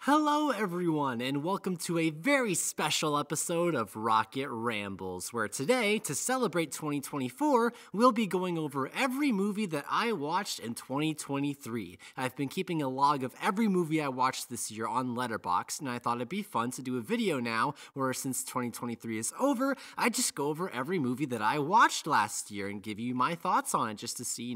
Hello everyone, and welcome to a very special episode of Rocket Rambles, where today, to celebrate 2024, we'll be going over every movie that I watched in 2023. I've been keeping a log of every movie I watched this year on Letterboxd, and I thought it'd be fun to do a video now, where since 2023 is over, I just go over every movie that I watched last year and give you my thoughts on it, just to see,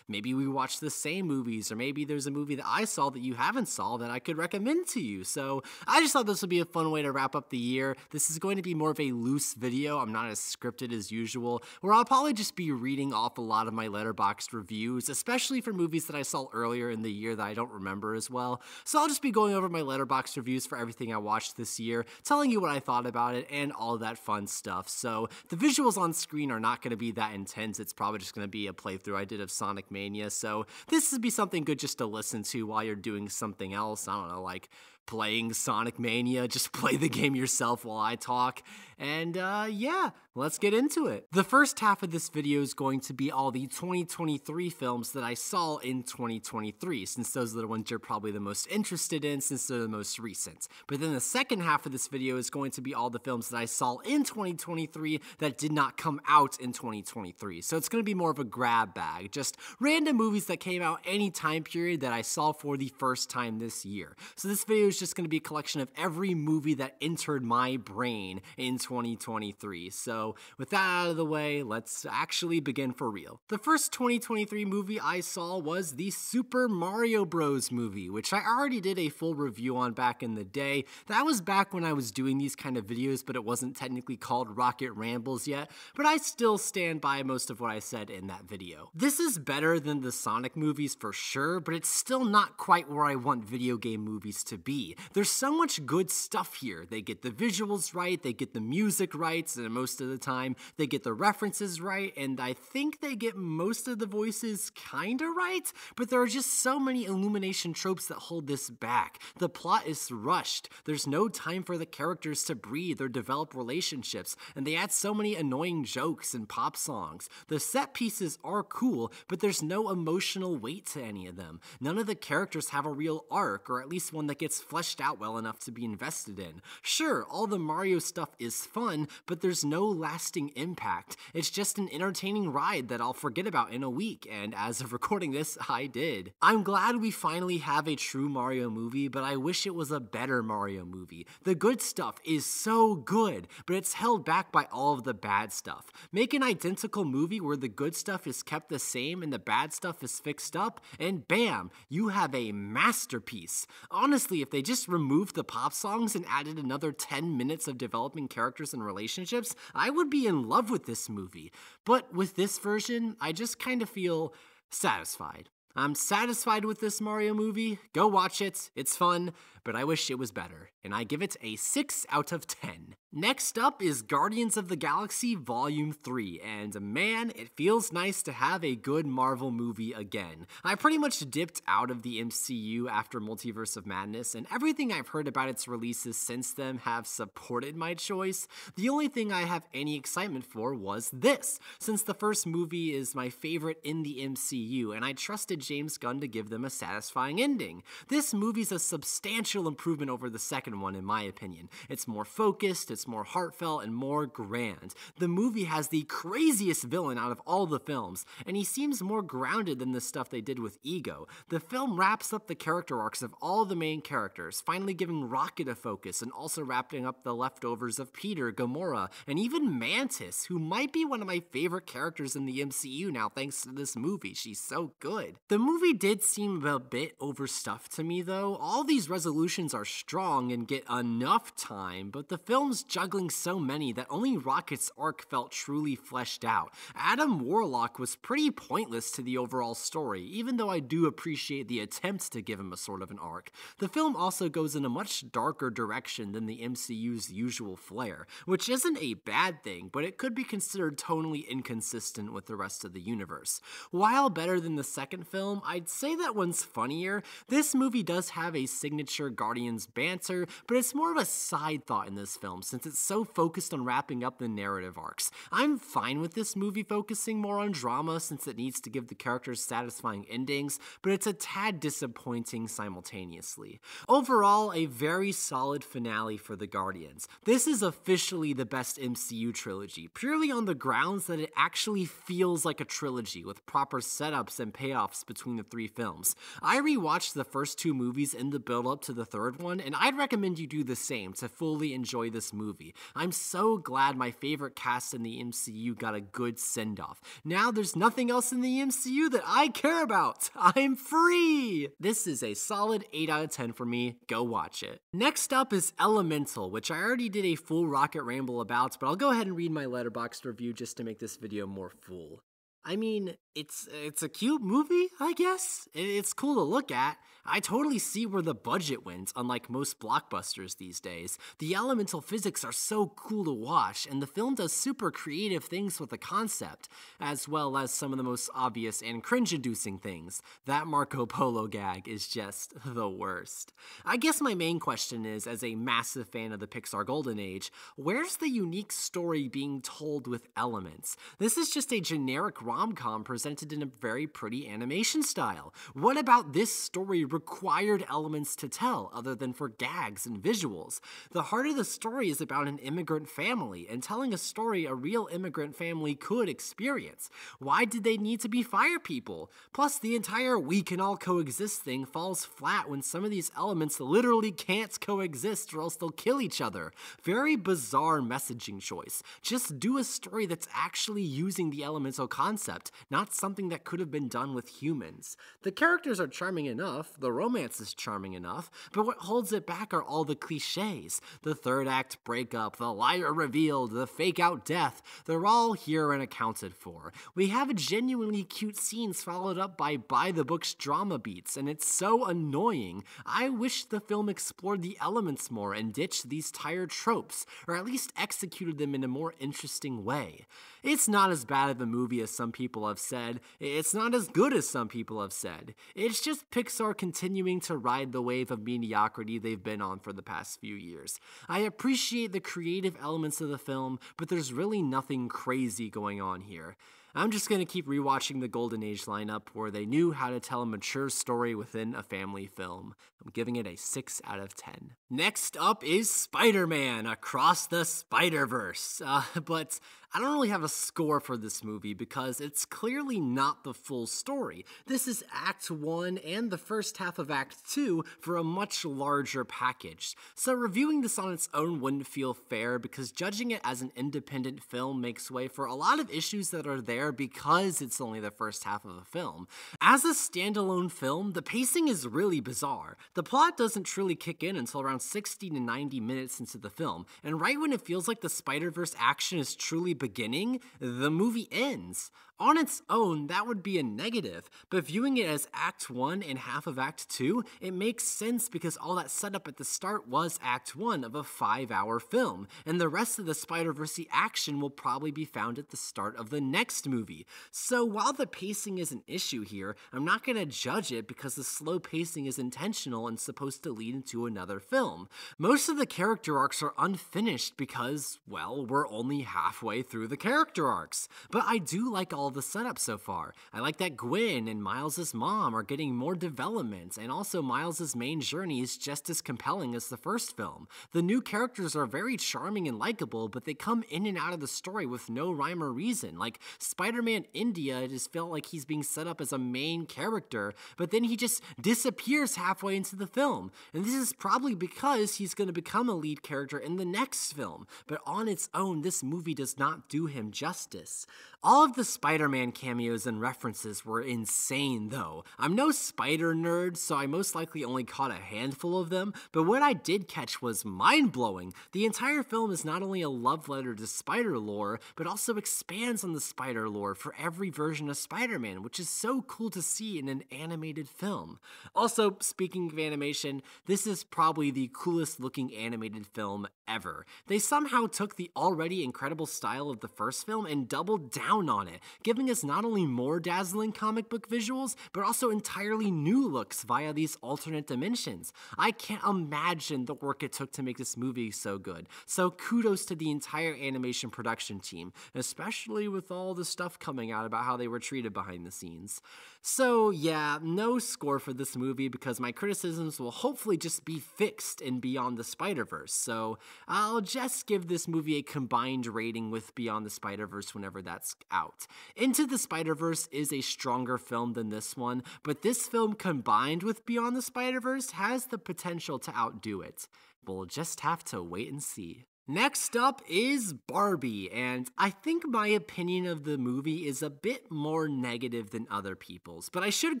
maybe we watched the same movies, or maybe there's a movie that I saw that you haven't saw that I could recommend to you. So I just thought this would be a fun way to wrap up the year. This is going to be more of a loose video. I'm not as scripted as usual, where I'll probably just be reading off a lot of my Letterboxd reviews, especially for movies that I saw earlier in the year that I don't remember as well. So I'll just be going over my Letterboxd reviews for everything I watched this year, telling you what I thought about it, and all that fun stuff. So the visuals on screen are not going to be that intense. It's probably just going to be a playthrough I did of Sonic Mania. So this would be something good just to listen to while you're doing something else. I don't know, like playing Sonic Mania. Just play the game yourself while I talk. And yeah, let's get into it. The first half of this video is going to be all the 2023 films that I saw in 2023, since those are the ones you're probably the most interested in, since they're the most recent. But then the second half of this video is going to be all the films that I saw in 2023 that did not come out in 2023. So it's going to be more of a grab bag, just random movies that came out any time period that I saw for the first time this year. So this video is just going to be a collection of every movie that entered my brain in 2023. So with that out of the way, let's actually begin for real. The first 2023 movie I saw was the Super Mario Bros. Movie, which I already did a full review on back in the day. That was back when I was doing these kind of videos, but it wasn't technically called Rocket Rambles yet, but I still stand by most of what I said in that video. This is better than the Sonic movies for sure, but it's still not quite where I want video game movies to be. There's so much good stuff here. They get the visuals right, they get the music right, and most of the time they get the references right, and I think they get most of the voices kinda right, but there are just so many Illumination tropes that hold this back. The plot is rushed, there's no time for the characters to breathe or develop relationships, and they add so many annoying jokes and pop songs. The set pieces are cool, but there's no emotional weight to any of them. None of the characters have a real arc, or at least one that gets fleshed out well enough to be invested in. Sure, all the Mario stuff is fun, but there's no lasting impact. It's just an entertaining ride that I'll forget about in a week, and as of recording this, I did. I'm glad we finally have a true Mario movie, but I wish it was a better Mario movie. The good stuff is so good, but it's held back by all of the bad stuff. Make an identical movie where the good stuff is kept the same and the bad stuff is fixed up, and bam, you have a masterpiece. Honestly, if they just removed the pop songs and added another 10 minutes of developing characters and relationships, I would be in love with this movie. But with this version, I just kind of feel satisfied. I'm satisfied with this Mario movie. Go watch it. It's fun, but I wish it was better. And I give it a 6 out of 10. Next up is Guardians of the Galaxy Volume 3, and man, it feels nice to have a good Marvel movie again. I pretty much dipped out of the MCU after Multiverse of Madness, and everything I've heard about its releases since then have supported my choice. The only thing I have any excitement for was this, since the first movie is my favorite in the MCU, and I trusted James Gunn to give them a satisfying ending. This movie's a substantial improvement over the second one, in my opinion. It's more focused, it's more heartfelt, and more grand. The movie has the craziest villain out of all the films, and he seems more grounded than the stuff they did with Ego. The film wraps up the character arcs of all the main characters, finally giving Rocket a focus, and also wrapping up the leftovers of Peter, Gamora, and even Mantis, who might be one of my favorite characters in the MCU now thanks to this movie. She's so good. The movie did seem a bit overstuffed to me though. All these resolutions are strong and get enough time, but the film's juggling so many that only Rocket's arc felt truly fleshed out. Adam Warlock was pretty pointless to the overall story, even though I do appreciate the attempts to give him a sort of an arc. The film also goes in a much darker direction than the MCU's usual flair, which isn't a bad thing, but it could be considered tonally inconsistent with the rest of the universe. While better than the second film, film, I'd say that one's funnier. This movie does have a signature Guardians banter, but it's more of a side thought in this film since it's so focused on wrapping up the narrative arcs. I'm fine with this movie focusing more on drama since it needs to give the characters satisfying endings, but it's a tad disappointing simultaneously. Overall, a very solid finale for the Guardians. This is officially the best MCU trilogy, purely on the grounds that it actually feels like a trilogy with proper setups and payoffs between the three films. I rewatched the first two movies in the build-up to the third one, and I'd recommend you do the same to fully enjoy this movie. I'm so glad my favorite cast in the MCU got a good send-off. Now there's nothing else in the MCU that I care about. I'm free! This is a solid 8 out of 10 for me. Go watch it. Next up is Elemental, which I already did a full Rocket Ramble about, but I'll go ahead and read my Letterboxd review just to make this video more full. I mean, it's a cute movie, I guess. It's cool to look at. I totally see where the budget went, unlike most blockbusters these days. The elemental physics are so cool to watch, and the film does super creative things with the concept, as well as some of the most obvious and cringe-inducing things. That Marco Polo gag is just the worst. I guess my main question is, as a massive fan of the Pixar Golden Age, where's the unique story being told with elements? This is just a generic rom-com presented in a very pretty animation style. What about this story required elements to tell other than for gags and visuals? The heart of the story is about an immigrant family and telling a story a real immigrant family could experience. Why did they need to be fire people? Plus, the entire we can all coexist thing falls flat when some of these elements literally can't coexist or else they'll kill each other. Very bizarre messaging choice. Just do a story that's actually using the elemental concept, not something that could have been done with humans. The characters are charming enough, the romance is charming enough, but what holds it back are all the cliches. The third act breakup, the liar revealed, the fake out death, they're all here and accounted for. We have genuinely cute scenes followed up by the book's drama beats, and it's so annoying. I wish the film explored the elements more and ditched these tired tropes, or at least executed them in a more interesting way. It's not as bad of a movie as some people have said. It's not as good as some people have said. It's just Pixar continuing to ride the wave of mediocrity they've been on for the past few years. I appreciate the creative elements of the film, but there's really nothing crazy going on here. I'm just gonna keep rewatching the Golden Age lineup where they knew how to tell a mature story within a family film. I'm giving it a 6 out of 10. Next up is Spider-Man Across the Spider-Verse. But I don't really have a score for this movie because it's clearly not the full story. This is Act 1 and the first half of Act 2 for a much larger package. So reviewing this on its own wouldn't feel fair because judging it as an independent film makes way for a lot of issues that are there because it's only the first half of a film. As a standalone film, the pacing is really bizarre. The plot doesn't truly kick in until around 60 to 90 minutes into the film, and right when it feels like the Spider-Verse action is truly beginning, the movie ends. On its own, that would be a negative, but viewing it as Act 1 and half of Act 2, it makes sense because all that setup at the start was Act 1 of a 5-hour film, and the rest of the Spider-Verse action will probably be found at the start of the next movie. So while the pacing is an issue here, I'm not going to judge it because the slow pacing is intentional and supposed to lead into another film. Most of the character arcs are unfinished because, well, we're only halfway through the character arcs. But I do like all the setup so far. I like that Gwen and Miles' mom are getting more development, and also Miles' main journey is just as compelling as the first film. The new characters are very charming and likable, but they come in and out of the story with no rhyme or reason. Like Spider-Man India just felt like he's being set up as a main character, but then he just disappears halfway into the film. And this is probably because he's going to become a lead character in the next film. But on its own, this movie does not do him justice. All of the Spider-Man cameos and references were insane though. I'm no spider nerd, so I most likely only caught a handful of them, but what I did catch was mind-blowing. The entire film is not only a love letter to spider lore, but also expands on the spider lore for every version of Spider-Man, which is so cool to see in an animated film. Also, speaking of animation, this is probably the coolest looking animated film ever. They somehow took the already incredible style of the first film and doubled down on it, giving us not only more dazzling comic book visuals, but also entirely new looks via these alternate dimensions. I can't imagine the work it took to make this movie so good. So kudos to the entire animation production team, especially with all the stuff coming out about how they were treated behind the scenes. So yeah, no score for this movie because my criticisms will hopefully just be fixed in Beyond the Spider-Verse. So I'll just give this movie a combined rating with Beyond the Spider-Verse whenever that's out. Into the Spider-Verse is a stronger film than this one, but this film combined with Beyond the Spider-Verse has the potential to outdo it. We'll just have to wait and see. Next up is Barbie, and I think my opinion of the movie is a bit more negative than other people's, but I should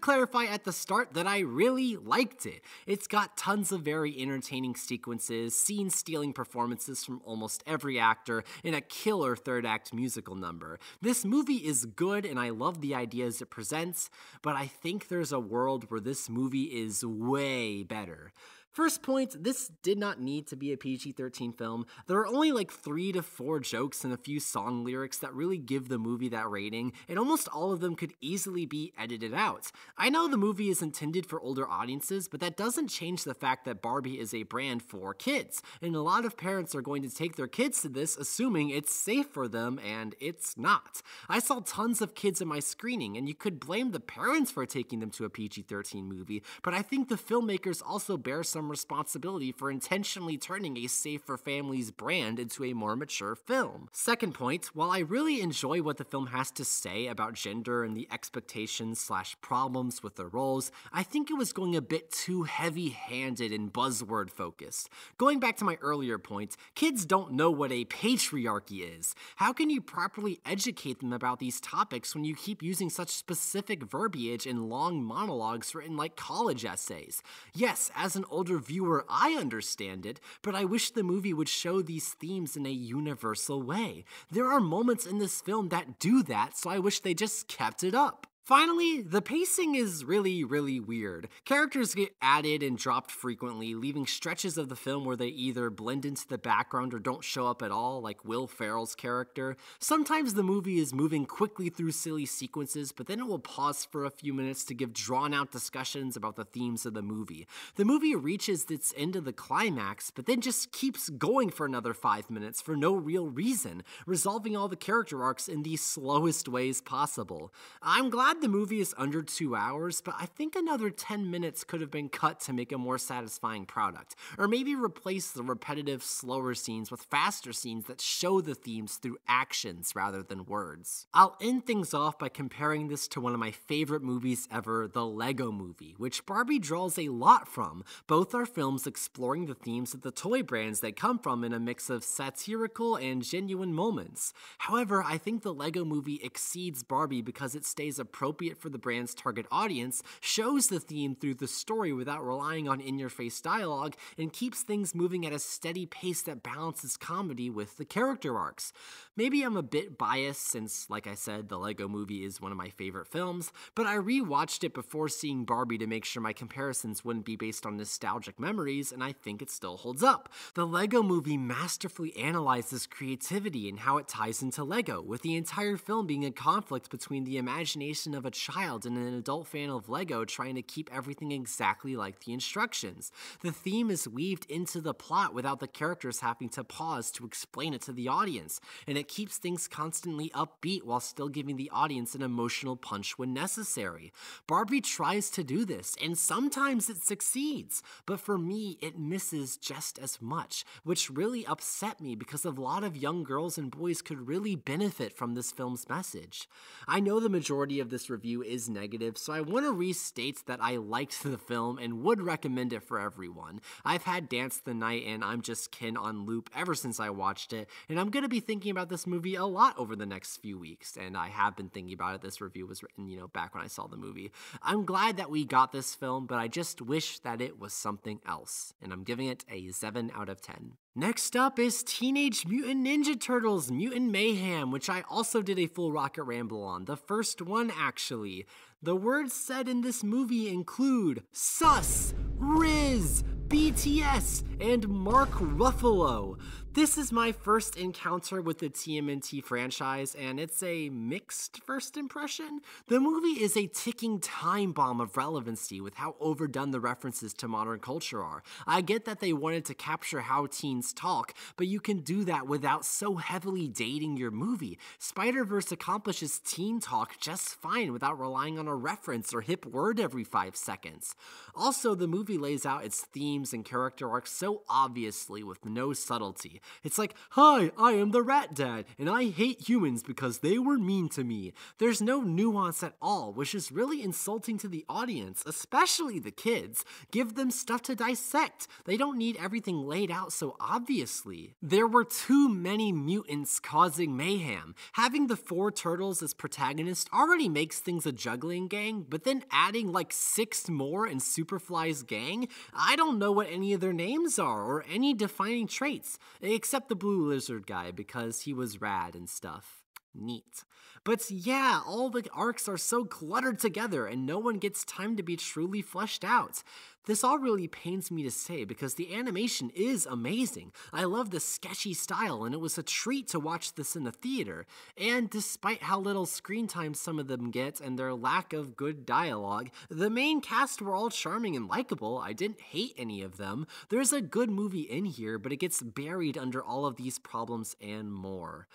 clarify at the start that I really liked it. It's got tons of very entertaining sequences, scene-stealing performances from almost every actor, and a killer third-act musical number. This movie is good, and I love the ideas it presents, but I think there's a world where this movie is way better. First point, this did not need to be a PG-13 film. There are only like 3 to 4 jokes and a few song lyrics that really give the movie that rating, and almost all of them could easily be edited out. I know the movie is intended for older audiences, but that doesn't change the fact that Barbie is a brand for kids, and a lot of parents are going to take their kids to this assuming it's safe for them, and it's not. I saw tons of kids in my screening, and you could blame the parents for taking them to a PG-13 movie, but I think the filmmakers also bear some responsibility for intentionally turning a safe for families brand into a more mature film. Second point, while I really enjoy what the film has to say about gender and the expectations/problems with the roles, I think it was going a bit too heavy-handed and buzzword focused. Going back to my earlier point, kids don't know what a patriarchy is. How can you properly educate them about these topics when you keep using such specific verbiage and long monologues written like college essays? Yes, as an older viewer, I understand it, but I wish the movie would show these themes in a universal way. There are moments in this film that do that, so I wish they just kept it up. Finally, the pacing is really weird. Characters get added and dropped frequently, leaving stretches of the film where they either blend into the background or don't show up at all, like Will Ferrell's character. Sometimes the movie is moving quickly through silly sequences, but then it will pause for a few minutes to give drawn-out discussions about the themes of the movie. The movie reaches its end of the climax, but then just keeps going for another 5 minutes for no real reason, resolving all the character arcs in the slowest ways possible. I'm glad the movie is under 2 hours, but I think another 10 minutes could have been cut to make a more satisfying product, or maybe replace the repetitive, slower scenes with faster scenes that show the themes through actions rather than words. I'll end things off by comparing this to one of my favorite movies ever, the Lego Movie, which Barbie draws a lot from. Both are films exploring the themes of the toy brands they come from in a mix of satirical and genuine moments. However, I think the Lego Movie exceeds Barbie because it stays appropriate for the brand's target audience, shows the theme through the story without relying on in-your-face dialogue, and keeps things moving at a steady pace that balances comedy with the character arcs. Maybe I'm a bit biased since, like I said, the Lego Movie is one of my favorite films, but I rewatched it before seeing Barbie to make sure my comparisons wouldn't be based on nostalgic memories, and I think it still holds up. The Lego Movie masterfully analyzes creativity and how it ties into Lego, with the entire film being a conflict between the imagination of a child and an adult fan of Lego trying to keep everything exactly like the instructions. The theme is weaved into the plot without the characters having to pause to explain it to the audience, and it keeps things constantly upbeat while still giving the audience an emotional punch when necessary. Barbie tries to do this, and sometimes it succeeds, but for me, it misses just as much, which really upset me because a lot of young girls and boys could really benefit from this film's message. I know the majority of this review is negative, so I want to restate that I liked the film and would recommend it for everyone. I've had Dance the Night and I'm Just Kin on loop ever since I watched it, and I'm going to be thinking about this movie a lot over the next few weeks, and I have been thinking about it. This review was written, back when I saw the movie. I'm glad that we got this film, but I just wish that it was something else, and I'm giving it a 7 out of 10. Next up is Teenage Mutant Ninja Turtles Mutant Mayhem, which I also did a full Rocket Ramble on, the first one actually. The words said in this movie include sus, Riz, BTS, and Mark Ruffalo. This is my first encounter with the TMNT franchise, and it's a mixed first impression. The movie is a ticking time bomb of relevancy with how overdone the references to modern culture are. I get that they wanted to capture how teens talk, but you can do that without so heavily dating your movie. Spider-Verse accomplishes teen talk just fine without relying on a reference or hip word every 5 seconds. Also, the movie lays out its themes and character arcs so obviously with no subtlety. It's like, hi, I am the Rat Dad, and I hate humans because they were mean to me. There's no nuance at all, which is really insulting to the audience, especially the kids. Give them stuff to dissect. They don't need everything laid out so obviously. There were too many mutants causing mayhem. Having the 4 turtles as protagonists already makes things a juggling gang, but then adding like 6 more in Superfly's gang? I don't know what any of their names are or any defining traits. Except the blue lizard guy, because he was rad and stuff. Neat. But yeah, all the arcs are so cluttered together and no one gets time to be truly fleshed out. This all really pains me to say because the animation is amazing. I love the sketchy style and it was a treat to watch this in the theater. And despite how little screen time some of them get and their lack of good dialogue, the main cast were all charming and likable. I didn't hate any of them. There's a good movie in here, but it gets buried under all of these problems and more.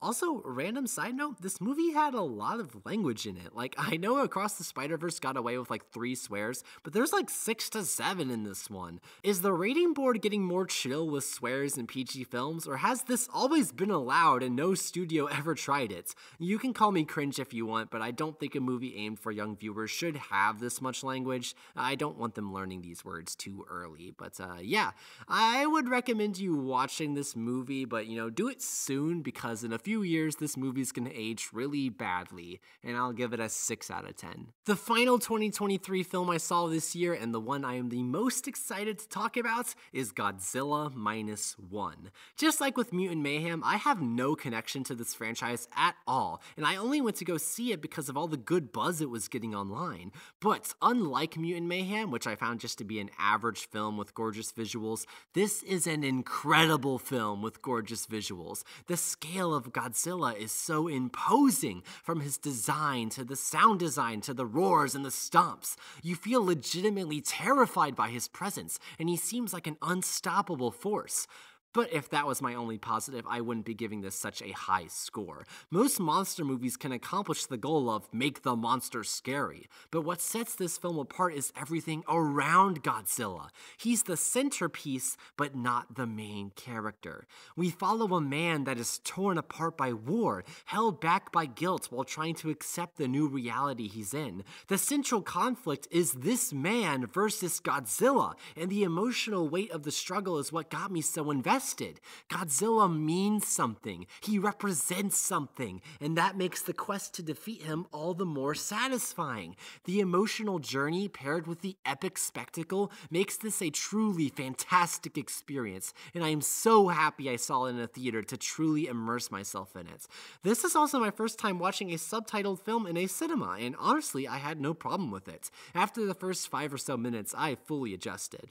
Also, random side note, this movie had a lot of language in it. Like, I know Across the Spider-Verse got away with like 3 swears, but there's like 6 to 7 in this one. Is the rating board getting more chill with swears in PG films, or has this always been allowed and no studio ever tried it? You can call me cringe if you want, but I don't think a movie aimed for young viewers should have this much language. I don't want them learning these words too early, but yeah, I would recommend you watching this movie, but do it soon because in a few years, this movie's gonna age really badly, and I'll give it a 6 out of 10. The final 2023 film I saw this year, and the one I am the most excited to talk about, is Godzilla Minus One. Just like with Mutant Mayhem, I have no connection to this franchise at all, and I only went to go see it because of all the good buzz it was getting online. But unlike Mutant Mayhem, which I found just to be an average film with gorgeous visuals, this is an incredible film with gorgeous visuals. The scale of Godzilla is so imposing, from his design to the sound design to the roars and the stomps. You feel legitimately terrified by his presence, and he seems like an unstoppable force. But if that was my only positive, I wouldn't be giving this such a high score. Most monster movies can accomplish the goal of make the monster scary, but what sets this film apart is everything around Godzilla. He's the centerpiece, but not the main character. We follow a man that is torn apart by war, held back by guilt while trying to accept the new reality he's in. The central conflict is this man versus Godzilla, and the emotional weight of the struggle is what got me so invested. Godzilla means something. He represents something, and that makes the quest to defeat him all the more satisfying. The emotional journey paired with the epic spectacle makes this a truly fantastic experience, and I am so happy I saw it in a theater to truly immerse myself in it. This is also my first time watching a subtitled film in a cinema, and honestly, I had no problem with it. After the first 5 or so minutes, I fully adjusted.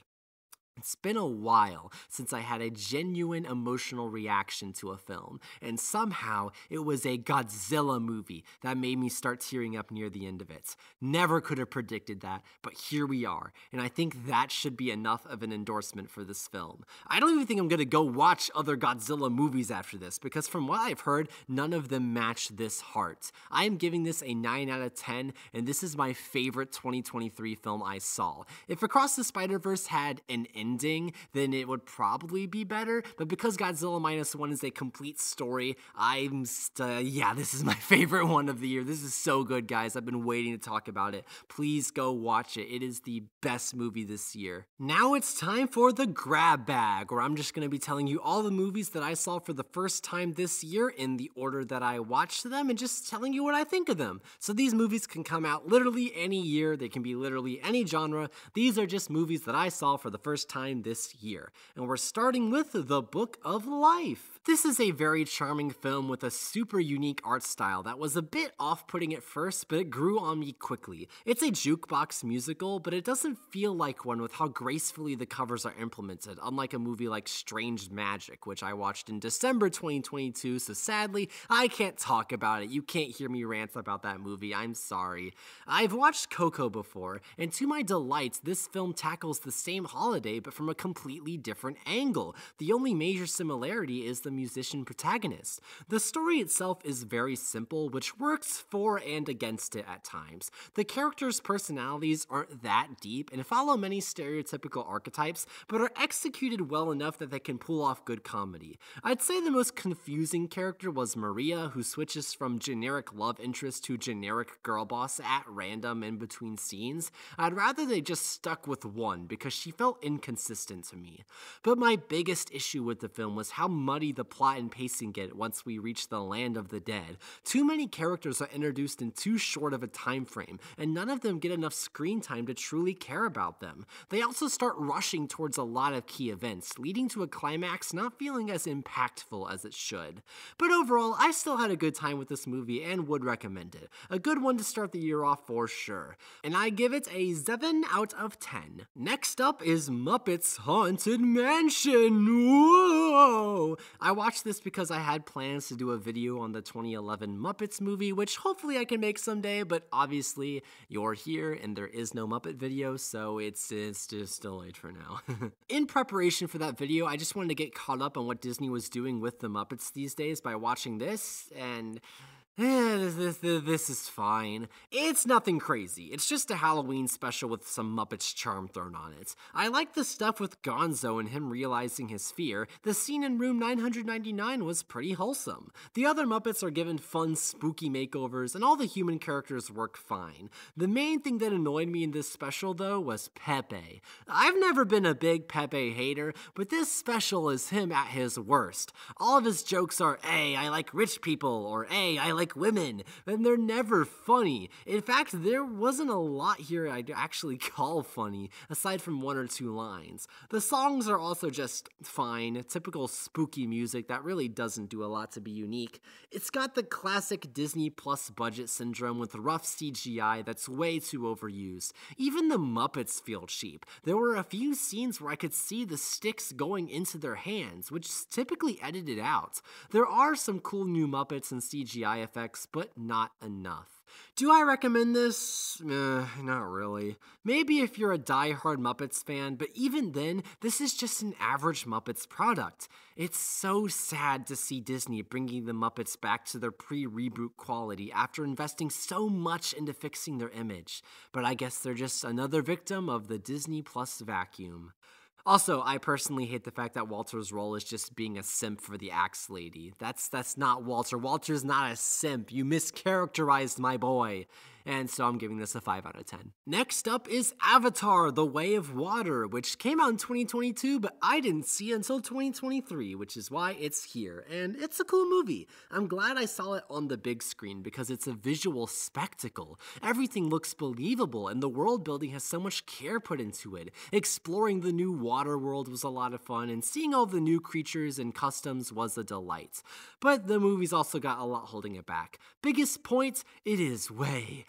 It's been a while since I had a genuine emotional reaction to a film, and somehow it was a Godzilla movie that made me start tearing up near the end of it. Never could have predicted that, but here we are, and I think that should be enough of an endorsement for this film. I don't even think I'm gonna go watch other Godzilla movies after this, because from what I've heard, none of them match this heart. I am giving this a 9 out of 10, and this is my favorite 2023 film I saw. If Across the Spider-Verse had an ending, then it would probably be better, but because Godzilla Minus One is a complete story, yeah, this is my favorite one of the year. This is so good, guys. I've been waiting to talk about it. Please go watch it. It is the best movie this year. Now it's time for the grab bag, where I'm just going to be telling you all the movies that I saw for the first time this year in the order that I watched them and just telling you what I think of them. So these movies can come out literally any year. They can be literally any genre. These are just movies that I saw for the first time this year. And we're starting with The Book of Life. This is a very charming film with a super unique art style that was a bit off-putting at first, but it grew on me quickly. It's a jukebox musical, but it doesn't feel like one with how gracefully the covers are implemented, unlike a movie like Strange Magic, which I watched in December 2022, so sadly, I can't talk about it. You can't hear me rant about that movie, I'm sorry. I've watched Coco before, and to my delight, this film tackles the same holiday, but from a completely different angle. The only major similarity is the musician protagonist. The story itself is very simple, which works for and against it at times. The characters' personalities aren't that deep and follow many stereotypical archetypes, but are executed well enough that they can pull off good comedy. I'd say the most confusing character was Maria, who switches from generic love interest to generic girl boss at random in between scenes. I'd rather they just stuck with one, because she felt inconsistent to me. But my biggest issue with the film was how muddy the plot and pacing get once we reach the land of the dead. Too many characters are introduced in too short of a time frame, and none of them get enough screen time to truly care about them. They also start rushing towards a lot of key events, leading to a climax not feeling as impactful as it should. But overall, I still had a good time with this movie and would recommend it. A good one to start the year off for sure. And I give it a 7 out of 10. Next up is Muppets Haunted Mansion. Whoa! I watched this because I had plans to do a video on the 2011 Muppets movie, which hopefully I can make someday, but obviously you're here and there is no Muppet video, so it's just delayed for now. In preparation for that video, I just wanted to get caught up on what Disney was doing with the Muppets these days by watching this, and this is fine. It's nothing crazy. It's just a Halloween special with some Muppets charm thrown on it. I like the stuff with Gonzo and him realizing his fear. The scene in room 999 was pretty wholesome. The other Muppets are given fun, spooky makeovers, and all the human characters work fine. The main thing that annoyed me in this special, though, was Pepe. I've never been a big Pepe hater, but this special is him at his worst. All of his jokes are, "Hey, I like rich people," or "Hey, I like women," and they're never funny. In fact, there wasn't a lot here I'd actually call funny, aside from one or two lines. The songs are also just fine, typical spooky music that really doesn't do a lot to be unique. It's got the classic Disney Plus budget syndrome with rough CGI that's way too overused. Even the Muppets feel cheap. There were a few scenes where I could see the sticks going into their hands, which is typically edited out. There are some cool new Muppets and CGI effects, but not enough. Do I recommend this? Not really. Maybe if you're a die-hard Muppets fan, but even then, this is just an average Muppets product. It's so sad to see Disney bringing the Muppets back to their pre-reboot quality after investing so much into fixing their image. But I guess they're just another victim of the Disney Plus vacuum. Also, I personally hate the fact that Walter's role is just being a simp for the axe lady. That's not Walter. Walter's not a simp. You mischaracterized my boy. And so I'm giving this a 5 out of 10. Next up is Avatar: The Way of Water, which came out in 2022, but I didn't see until 2023, which is why it's here. And it's a cool movie. I'm glad I saw it on the big screen because it's a visual spectacle. Everything looks believable, and the world building has so much care put into it. Exploring the new water world was a lot of fun, and seeing all the new creatures and customs was a delight. But the movie's also got a lot holding it back. Biggest point, it is way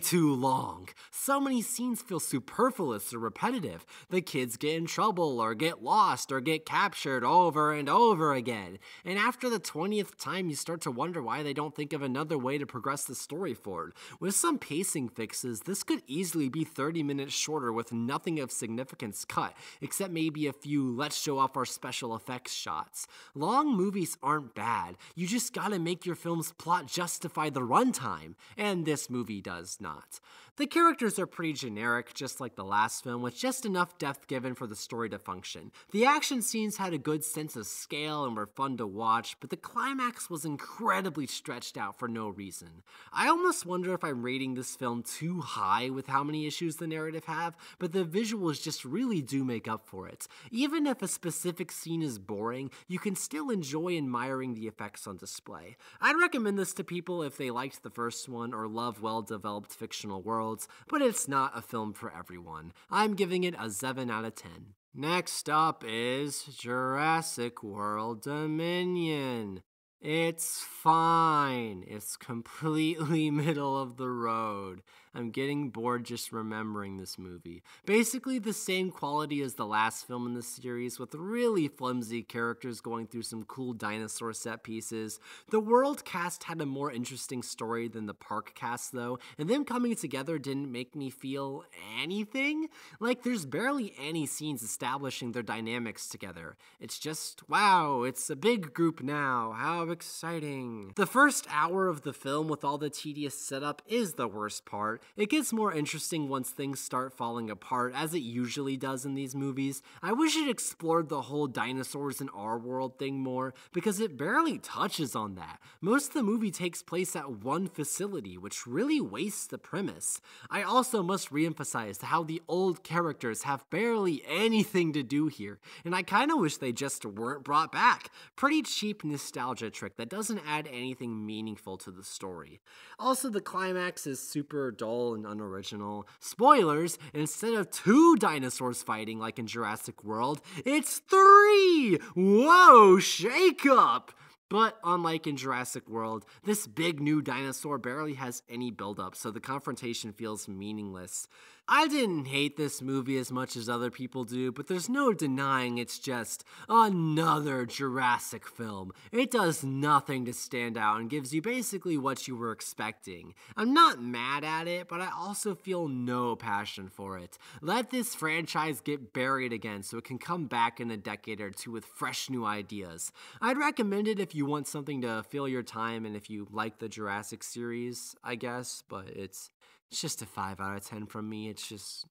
too long. So many scenes feel superfluous or repetitive. The kids get in trouble or get lost or get captured over and over again. And after the 20th time, you start to wonder why they don't think of another way to progress the story forward. With some pacing fixes, this could easily be 30 minutes shorter with nothing of significance cut, except maybe a few let's show off our special effects shots. Long movies aren't bad. You just gotta make your film's plot justify the runtime, and this movie does not. The characters are pretty generic, just like the last film, with just enough depth given for the story to function. The action scenes had a good sense of scale and were fun to watch, but the climax was incredibly stretched out for no reason. I almost wonder if I'm rating this film too high with how many issues the narrative have, but the visuals just really do make up for it. Even if a specific scene is boring, you can still enjoy admiring the effects on display. I'd recommend this to people if they liked the first one or love well-developed fictional worlds, but it's not a film for everyone. I'm giving it a 7 out of 10. Next up is Jurassic World Dominion. It's fine. It's completely middle of the road. I'm getting bored just remembering this movie. Basically the same quality as the last film in the series, with really flimsy characters going through some cool dinosaur set pieces. The world cast had a more interesting story than the park cast though, and them coming together didn't make me feel anything. Like there's barely any scenes establishing their dynamics together. It's just, wow, it's a big group now, how exciting. The first hour of the film with all the tedious setup is the worst part. It gets more interesting once things start falling apart, as it usually does in these movies. I wish it explored the whole dinosaurs in our world thing more, because it barely touches on that. Most of the movie takes place at one facility, which really wastes the premise. I also must reemphasize how the old characters have barely anything to do here, and I kinda wish they just weren't brought back. Pretty cheap nostalgia trick that doesn't add anything meaningful to the story. Also, the climax is super dull and unoriginal. Spoilers, instead of 2 dinosaurs fighting like in Jurassic World, it's 3! Whoa, shake up! But unlike in Jurassic World, this big new dinosaur barely has any build-up, so the confrontation feels meaningless. I didn't hate this movie as much as other people do, but there's no denying it's just another Jurassic film. It does nothing to stand out and gives you basically what you were expecting. I'm not mad at it, but I also feel no passion for it. Let this franchise get buried again so it can come back in a decade or two with fresh new ideas. I'd recommend it if you want something to fill your time and if you like the Jurassic series, I guess, but it's just a 5 out of 10 from me. It's just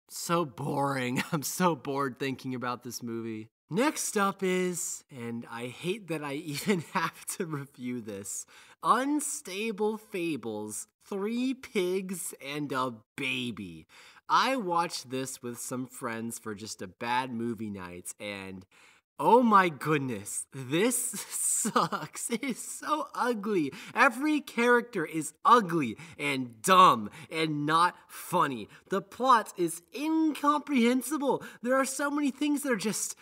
so boring. I'm so bored thinking about this movie. Next up is, and I hate that I even have to review this, Unstable Fables, 3 Pigs and a Baby. I watched this with some friends for just a bad movie night, and oh my goodness, this sucks. It is so ugly. Every character is ugly and dumb and not funny. The plot is incomprehensible. There are so many things that are just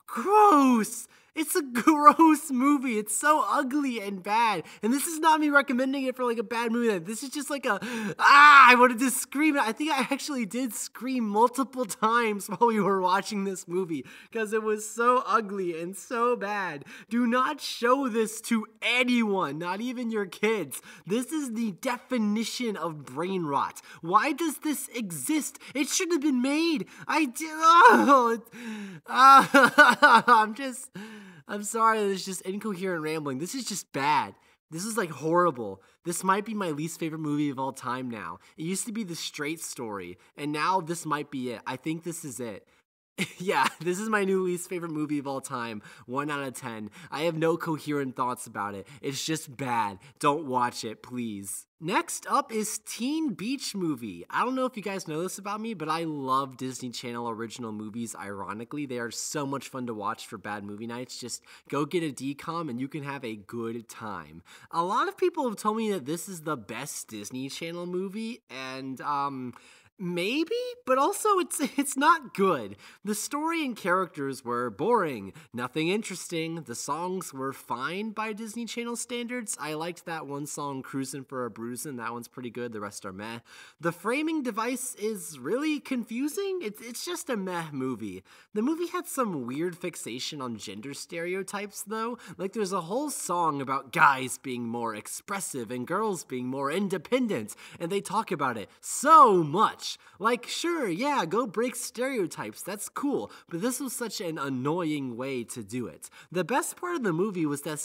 gross. It's a gross movie. It's so ugly and bad. And this is not me recommending it for like a bad movie. This is just like I wanted to scream. I think I actually did scream multiple times while we were watching this movie because it was so ugly and so bad. Do not show this to anyone, not even your kids. This is the definition of brain rot. Why does this exist? It should have been made. I'm sorry, it's just incoherent rambling. This is just bad. This is like horrible. This might be my least favorite movie of all time now. It used to be The Straight Story, and now this might be it. I think this is it. Yeah, this is my new least favorite movie of all time. 1 out of 10. I have no coherent thoughts about it. It's just bad. Don't watch it, please. Next up is Teen Beach Movie. I don't know if you guys know this about me, but I love Disney Channel original movies, ironically. They are so much fun to watch for bad movie nights. Just go get a DCOM and you can have a good time. A lot of people have told me that this is the best Disney Channel movie, and maybe, but also it's not good. The story and characters were boring, nothing interesting. The songs were fine by Disney Channel standards. I liked that one song, Cruisin' for a Bruisin'. That one's pretty good. The rest are meh. The framing device is really confusing. It's just a meh movie. The movie had some weird fixation on gender stereotypes, though. Like there's a whole song about guys being more expressive and girls being more independent, and they talk about it so much. Like, sure, yeah, go break stereotypes, that's cool, but this was such an annoying way to do it. The best part of the movie was that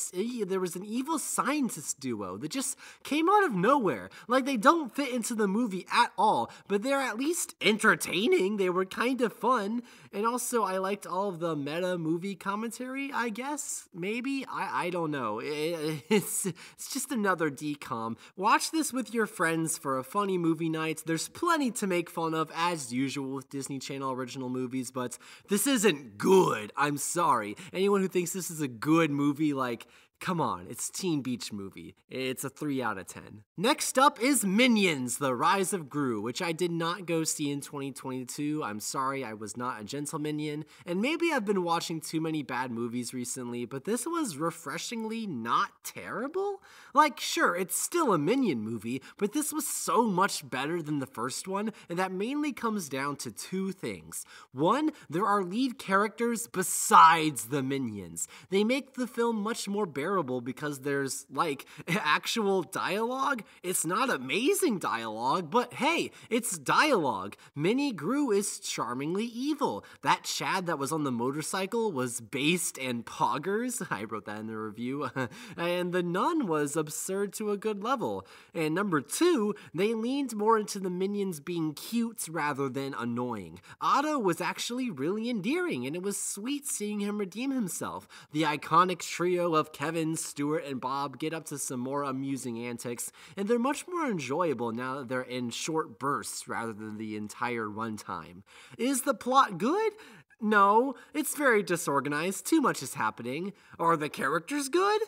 there was an evil scientist duo that just came out of nowhere. Like, they don't fit into the movie at all, but they're at least entertaining. They were kind of fun, and also I liked all of the meta movie commentary, I guess, maybe? I don't know. It's just another DCOM. Watch this with your friends for a funny movie night. There's plenty to make fun of, as usual with Disney Channel original movies, but this isn't good. I'm sorry. Anyone who thinks this is a good movie, like, Come on, it's Teen Beach Movie. It's a 3 out of 10. Next up is Minions, The Rise of Gru, which I did not go see in 2022. I'm sorry, I was not a gentle minion, and maybe I've been watching too many bad movies recently, but this was refreshingly not terrible. Like, sure, it's still a Minion movie, but this was so much better than the first one, and that mainly comes down to two things. One, there are lead characters besides the Minions. They make the film much more bearable because there's, like, actual dialogue. It's not amazing dialogue, but hey, it's dialogue. Mini Gru is charmingly evil. That Chad that was on the motorcycle was based and poggers. I wrote that in the review. And the nun was absurd to a good level. And number two, they leaned more into the Minions being cute rather than annoying. Otto was actually really endearing, and it was sweet seeing him redeem himself. The iconic trio of Kevin, Stuart, and Bob get up to some more amusing antics, and they're much more enjoyable now that they're in short bursts rather than the entire runtime. Is the plot good? No, it's very disorganized. Too much is happening. Are the characters good?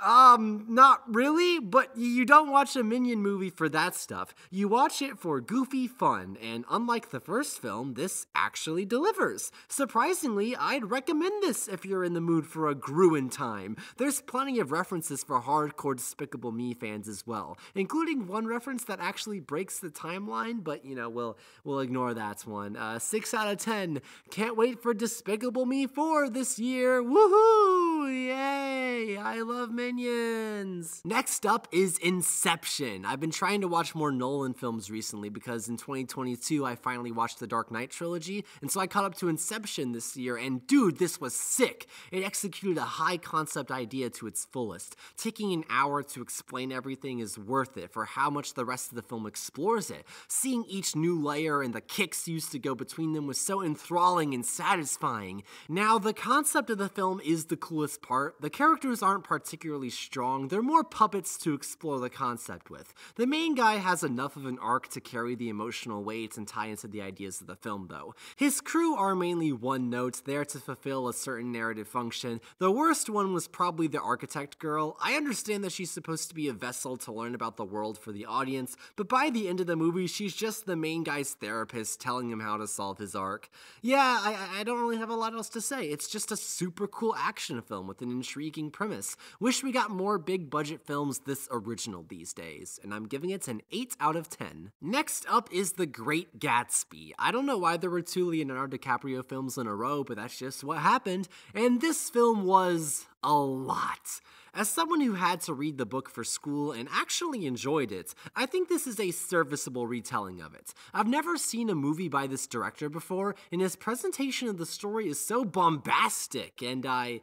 Not really, but you don't watch a Minion movie for that stuff. You watch it for goofy fun, and unlike the first film, this actually delivers. Surprisingly, I'd recommend this if you're in the mood for a Gruin time. There's plenty of references for hardcore Despicable Me fans as well, including one reference that actually breaks the timeline, but we'll ignore that one. 6 out of 10. Can't wait for Despicable Me 4 this year. Woohoo! Yay! I love Minions! Next up is Inception. I've been trying to watch more Nolan films recently because in 2022 I finally watched the Dark Knight trilogy, and so I caught up to Inception this year, and dude, this was sick! It executed a high concept idea to its fullest. Taking an hour to explain everything is worth it for how much the rest of the film explores it. Seeing each new layer and the kicks used to go between them was so enthralling and satisfying. Now, the concept of the film is the coolest part. The characters aren't particularly strong. They're more puppets to explore the concept with. The main guy has enough of an arc to carry the emotional weight and tie into the ideas of the film, though. His crew are mainly one note, there to fulfill a certain narrative function. The worst one was probably the architect girl. I understand that she's supposed to be a vessel to learn about the world for the audience, but by the end of the movie, she's just the main guy's therapist telling him how to solve his arc. Yeah, I don't really have a lot else to say. It's just a super cool action film with an intriguing premise. Wish we got more big budget films this original these days, and I'm giving it an 8 out of 10. Next up is The Great Gatsby. I don't know why there were 2 Leonardo DiCaprio films in a row, but that's just what happened, and this film was a lot. As someone who had to read the book for school and actually enjoyed it, I think this is a serviceable retelling of it. I've never seen a movie by this director before, and his presentation of the story is so bombastic, and I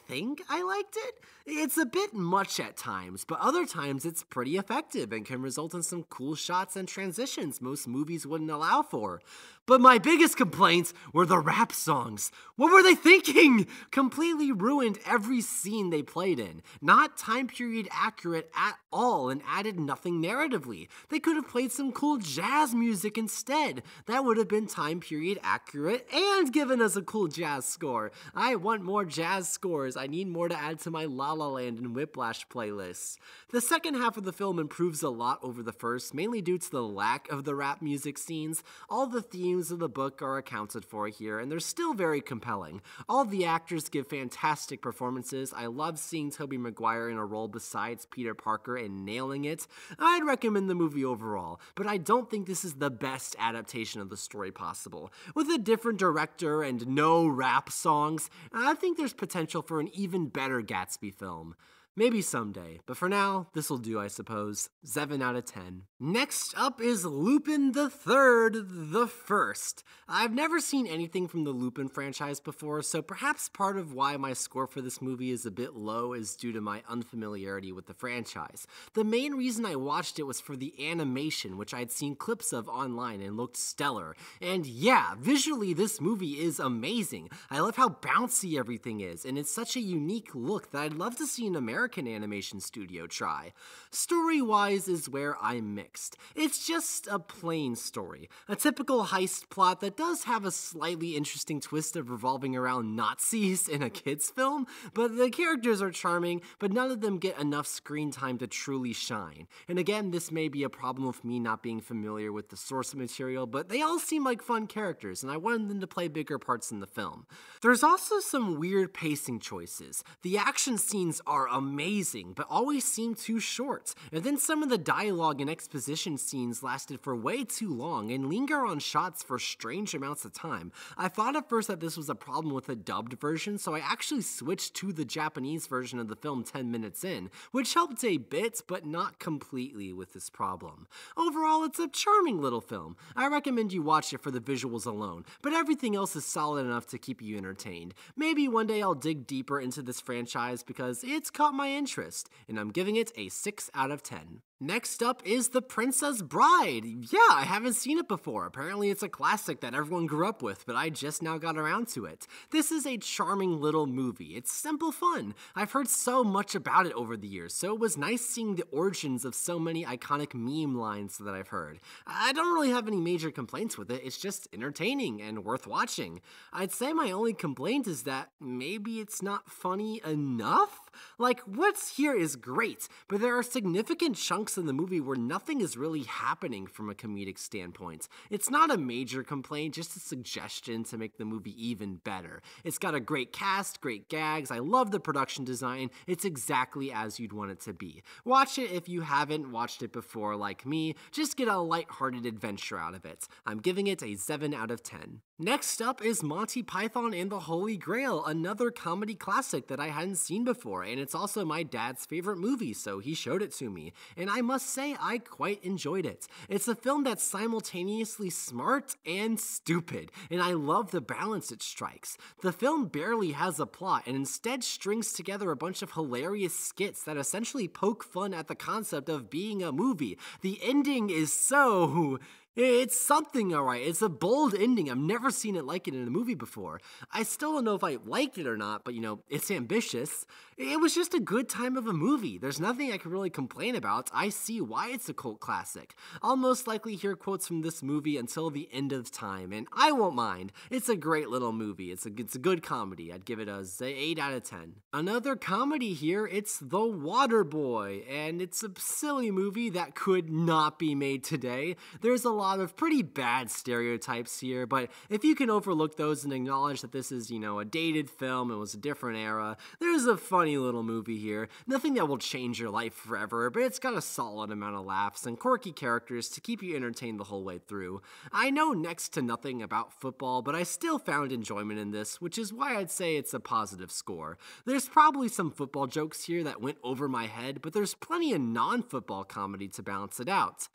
think I liked it. It's a bit much at times, but other times it's pretty effective and can result in some cool shots and transitions most movies wouldn't allow for. But my biggest complaints were the rap songs. What were they thinking? Completely ruined every scene they played in. Not time period accurate at all and added nothing narratively. They could have played some cool jazz music instead. That would have been time period accurate and given us a cool jazz score. I want more jazz scores. I need more to add to my La La Land and Whiplash playlists. The second half of the film improves a lot over the first, mainly due to the lack of the rap music scenes. All the themes of the book are accounted for here, and they're still very compelling. All the actors give fantastic performances. I love seeing Tobey Maguire in a role besides Peter Parker and nailing it. I'd recommend the movie overall, but I don't think this is the best adaptation of the story possible. With a different director and no rap songs, I think there's potential for an even better Gatsby film. Maybe someday, but for now, this'll do, I suppose. 7 out of 10. Next up is Lupin III, the First. I've never seen anything from the Lupin franchise before, so perhaps part of why my score for this movie is a bit low is due to my unfamiliarity with the franchise. The main reason I watched it was for the animation, which I'd seen clips of online and looked stellar. And yeah, visually this movie is amazing. I love how bouncy everything is, and it's such a unique look that I'd love to see in America American animation studio try. Story-wise is where I'm mixed. It's just a plain story. A typical heist plot that does have a slightly interesting twist of revolving around Nazis in a kid's film, but the characters are charming, but none of them get enough screen time to truly shine. And again, this may be a problem with me not being familiar with the source material, but they all seem like fun characters, and I wanted them to play bigger parts in the film. There's also some weird pacing choices. The action scenes are amazing, but always seem too short, and then some of the dialogue and exposition scenes lasted for way too long and linger on shots for strange amounts of time. I thought at first that this was a problem with the dubbed version, so I actually switched to the Japanese version of the film 10 minutes in, which helped a bit, but not completely with this problem. Overall, it's a charming little film. I recommend you watch it for the visuals alone, but everything else is solid enough to keep you entertained. Maybe one day I'll dig deeper into this franchise because it's caught my interest, and I'm giving it a 6 out of 10. Next up is The Princess Bride. Yeah, I haven't seen it before. Apparently it's a classic that everyone grew up with, but I just now got around to it. This is a charming little movie. It's simple fun. I've heard so much about it over the years, so it was nice seeing the origins of so many iconic meme lines that I've heard. I don't really have any major complaints with it. It's just entertaining and worth watching. I'd say my only complaint is that maybe it's not funny enough? Like, what's here is great, but there are significant chunks in the movie where nothing is really happening from a comedic standpoint. It's not a major complaint, just a suggestion to make the movie even better. It's got a great cast, great gags, I love the production design, it's exactly as you'd want it to be. Watch it if you haven't watched it before like me, just get a lighthearted adventure out of it. I'm giving it a 7 out of 10. Next up is Monty Python and the Holy Grail, another comedy classic that I hadn't seen before, and it's also my dad's favorite movie, so he showed it to me, and I must say I quite enjoyed it. It's a film that's simultaneously smart and stupid, and I love the balance it strikes. The film barely has a plot, and instead strings together a bunch of hilarious skits that essentially poke fun at the concept of being a movie. The ending is so... It's something, alright. It's a bold ending. I've never seen it like it in a movie before. I still don't know if I liked it or not, but it's ambitious. It was just a good time of a movie. There's nothing I can really complain about. I see why it's a cult classic. I'll most likely hear quotes from this movie until the end of time, and I won't mind. It's a great little movie. It's a good comedy. I'd give it a 8 out of 10. Another comedy here, it's The Waterboy, and it's a silly movie that could not be made today. There's a lot of pretty bad stereotypes here, but if you can overlook those and acknowledge that this is, a dated film, it was a different era, there's a funny little movie here. Nothing that will change your life forever, but it's got a solid amount of laughs and quirky characters to keep you entertained the whole way through. I know next to nothing about football, but I still found enjoyment in this, which is why I'd say it's a positive score. There's probably some football jokes here that went over my head, but there's plenty of non-football comedy to balance it out.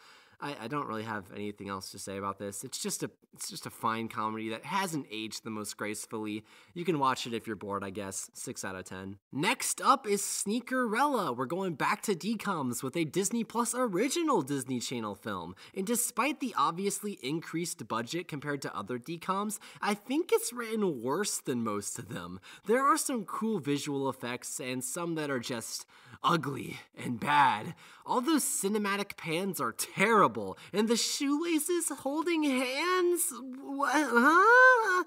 I don't really have anything else to say about this. It's just a fine comedy that hasn't aged the most gracefully. You can watch it if you're bored, I guess. 6 out of 10. Next up is Sneakerella. We're going back to DComs with a Disney Plus original Disney Channel film. And despite the obviously increased budget compared to other DComs, I think it's written worse than most of them. There are some cool visual effects and some that are just ugly and bad. All those cinematic pans are terrible, and the shoelaces holding hands? What? Huh?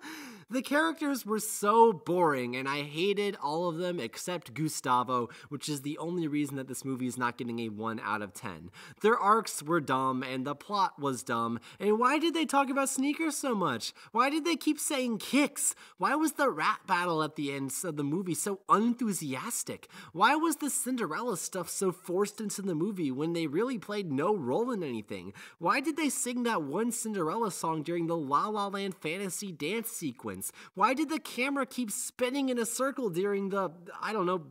The characters were so boring, and I hated all of them except Gustavo, which is the only reason that this movie is not getting a 1 out of 10. Their arcs were dumb, and the plot was dumb, and why did they talk about sneakers so much? Why did they keep saying kicks? Why was the rap battle at the end of the movie so unenthusiastic? Why was the Cinderella stuff so forced into the movie when they really played no role in anything? Why did they sing that one Cinderella song during the La La Land fantasy dance sequence? Why did the camera keep spinning in a circle during the,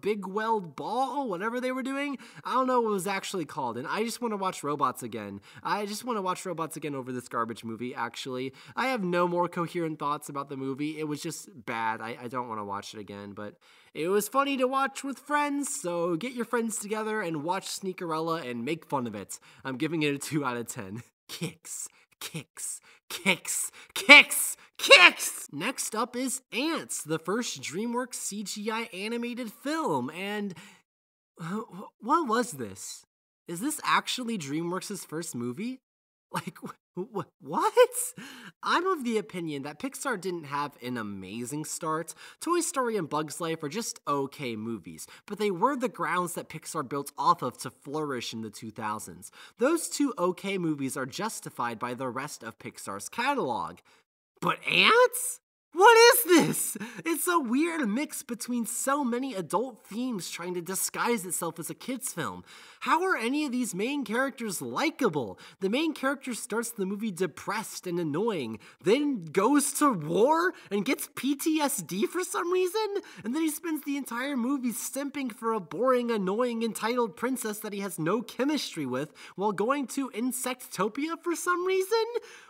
big weld ball, whatever they were doing? I don't know what it was actually called, and I just want to watch robots again. I just want to watch robots again over this garbage movie, actually. I have no more coherent thoughts about the movie. It was just bad. I don't want to watch it again, but it was funny to watch with friends, so get your friends together and watch Sneakerella and make fun of it. I'm giving it a 2 out of 10. Kicks. Kicks, kicks, kicks, kicks! Next up is Antz, the first DreamWorks CGI animated film, and What was this? Is this actually DreamWorks' first movie? Like, what? I'm of the opinion that Pixar didn't have an amazing start. Toy Story and Bug's Life are just okay movies, but they were the grounds that Pixar built off of to flourish in the 2000s. Those two okay movies are justified by the rest of Pixar's catalog. But Antz? What is this? It's a weird mix between so many adult themes trying to disguise itself as a kid's film. How are any of these main characters likable? The main character starts the movie depressed and annoying, then goes to war and gets PTSD for some reason, and then he spends the entire movie simping for a boring, annoying, entitled princess that he has no chemistry with while going to Insectopia for some reason?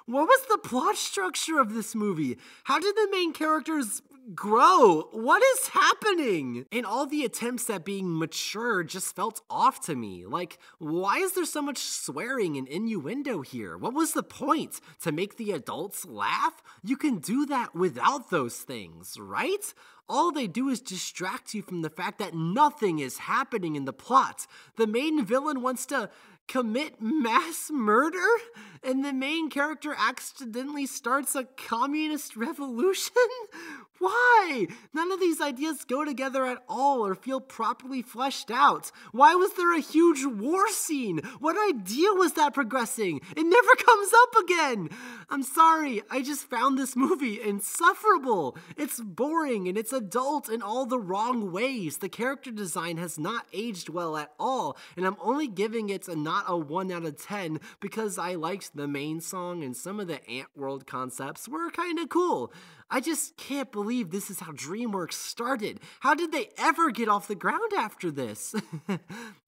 What was the plot structure of this movie? How did the main characters grow? What is happening? And all the attempts at being mature just felt off to me. Like, why is there so much swearing and innuendo here? What was the point? To make the adults laugh? You can do that without those things, right? All they do is distract you from the fact that nothing is happening in the plot. The main villain wants to commit mass murder, and the main character accidentally starts a communist revolution? Why? None of these ideas go together at all or feel properly fleshed out. Why was there a huge war scene? What idea was that progressing? It never comes up again. I'm sorry, I just found this movie insufferable. It's boring and it's adult in all the wrong ways. The character design has not aged well at all, and I'm only giving it not a 1 out of 10 because I liked the main song and some of the Ant World concepts were kind of cool. I just can't believe this is how DreamWorks started. How did they ever get off the ground after this?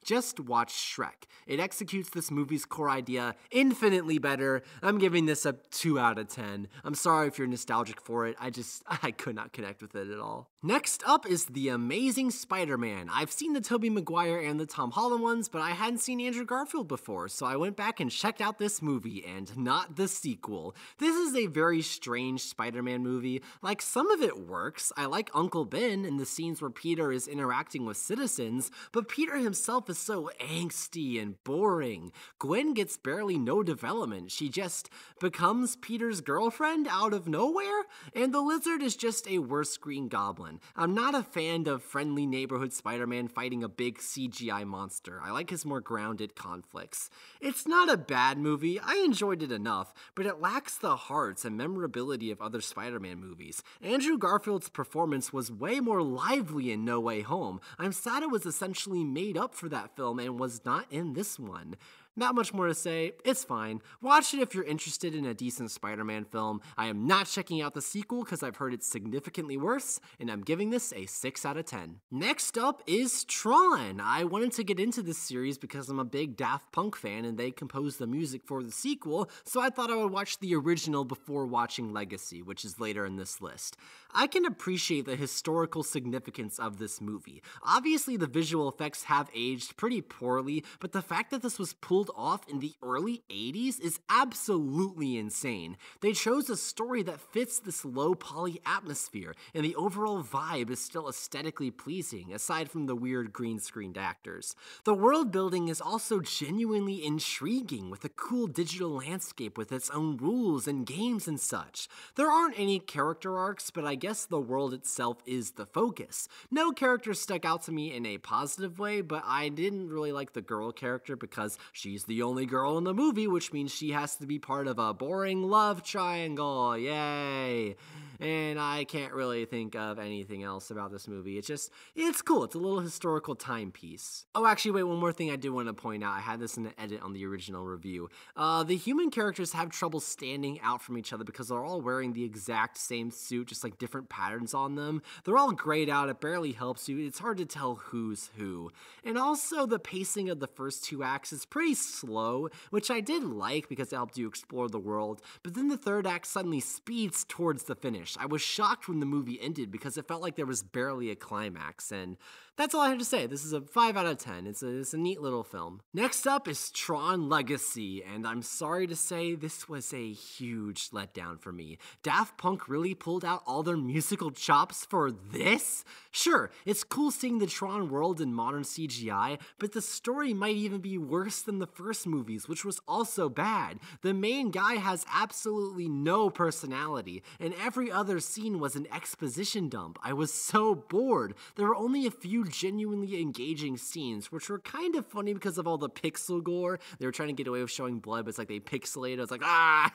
Just watch Shrek. It executes this movie's core idea infinitely better. I'm giving this a 2 out of 10. I'm sorry if you're nostalgic for it. I could not connect with it at all. Next up is The Amazing Spider-Man. I've seen the Tobey Maguire and the Tom Holland ones, but I hadn't seen Andrew Garfield before, so I went back and checked out this movie, and not the sequel. This is a very strange Spider-Man movie. Like, some of it works. I like Uncle Ben and the scenes where Peter is interacting with citizens, but Peter himself is so angsty and boring. Gwen gets barely no development. She just becomes Peter's girlfriend out of nowhere, and the Lizard is just a worse Green Goblin. I'm not a fan of friendly neighborhood Spider-Man fighting a big CGI monster. I like his more grounded conflicts. It's not a bad movie. I enjoyed it enough, but it lacks the heart and memorability of other Spider-Man movies. Andrew Garfield's performance was way more lively in No Way Home. I'm sad it was essentially made up for that film and was not in this one. Not much more to say, it's fine. Watch it if you're interested in a decent Spider-Man film. I am not checking out the sequel because I've heard it's significantly worse, and I'm giving this a 6 out of 10. Next up is Tron. I wanted to get into this series because I'm a big Daft Punk fan and they composed the music for the sequel, so I thought I would watch the original before watching Legacy, which is later in this list. I can appreciate the historical significance of this movie. Obviously, the visual effects have aged pretty poorly, but the fact that this was pulled off in the early 80s is absolutely insane. They chose a story that fits this low poly atmosphere, and the overall vibe is still aesthetically pleasing, aside from the weird green screened actors. The world building is also genuinely intriguing, with a cool digital landscape with its own rules and games and such. There aren't any character arcs, but I guess the world itself is the focus. No character stuck out to me in a positive way, but I didn't really like the girl character because she's the only girl in the movie, which means she has to be part of a boring love triangle. Yay! And I can't really think of anything else about this movie. It's cool. It's a little historical timepiece. Oh, actually, wait, one more thing I do want to point out. I had this in the edit on the original review. The human characters have trouble standing out from each other because they're all wearing the exact same suit, just like different patterns on them. They're all grayed out. It barely helps you. It's hard to tell who's who. And also, the pacing of the first 2 acts is pretty slow, which I did like because it helped you explore the world. But then the 3rd act suddenly speeds towards the finish. finished. I was shocked when the movie ended because it felt like there was barely a climax, and that's all I have to say. This is a 5 out of 10. It's a neat little film. Next up is Tron Legacy, and I'm sorry to say this was a huge letdown for me. Daft Punk really pulled out all their musical chops for this? Sure, it's cool seeing the Tron world in modern CGI, but the story might even be worse than the first movies, which was also bad. The main guy has absolutely no personality, and every other scene was an exposition dump. I was so bored. There were only a few genuinely engaging scenes, which were kind of funny because of all the pixel gore. They were trying to get away with showing blood, but it's like they pixelated. I was like,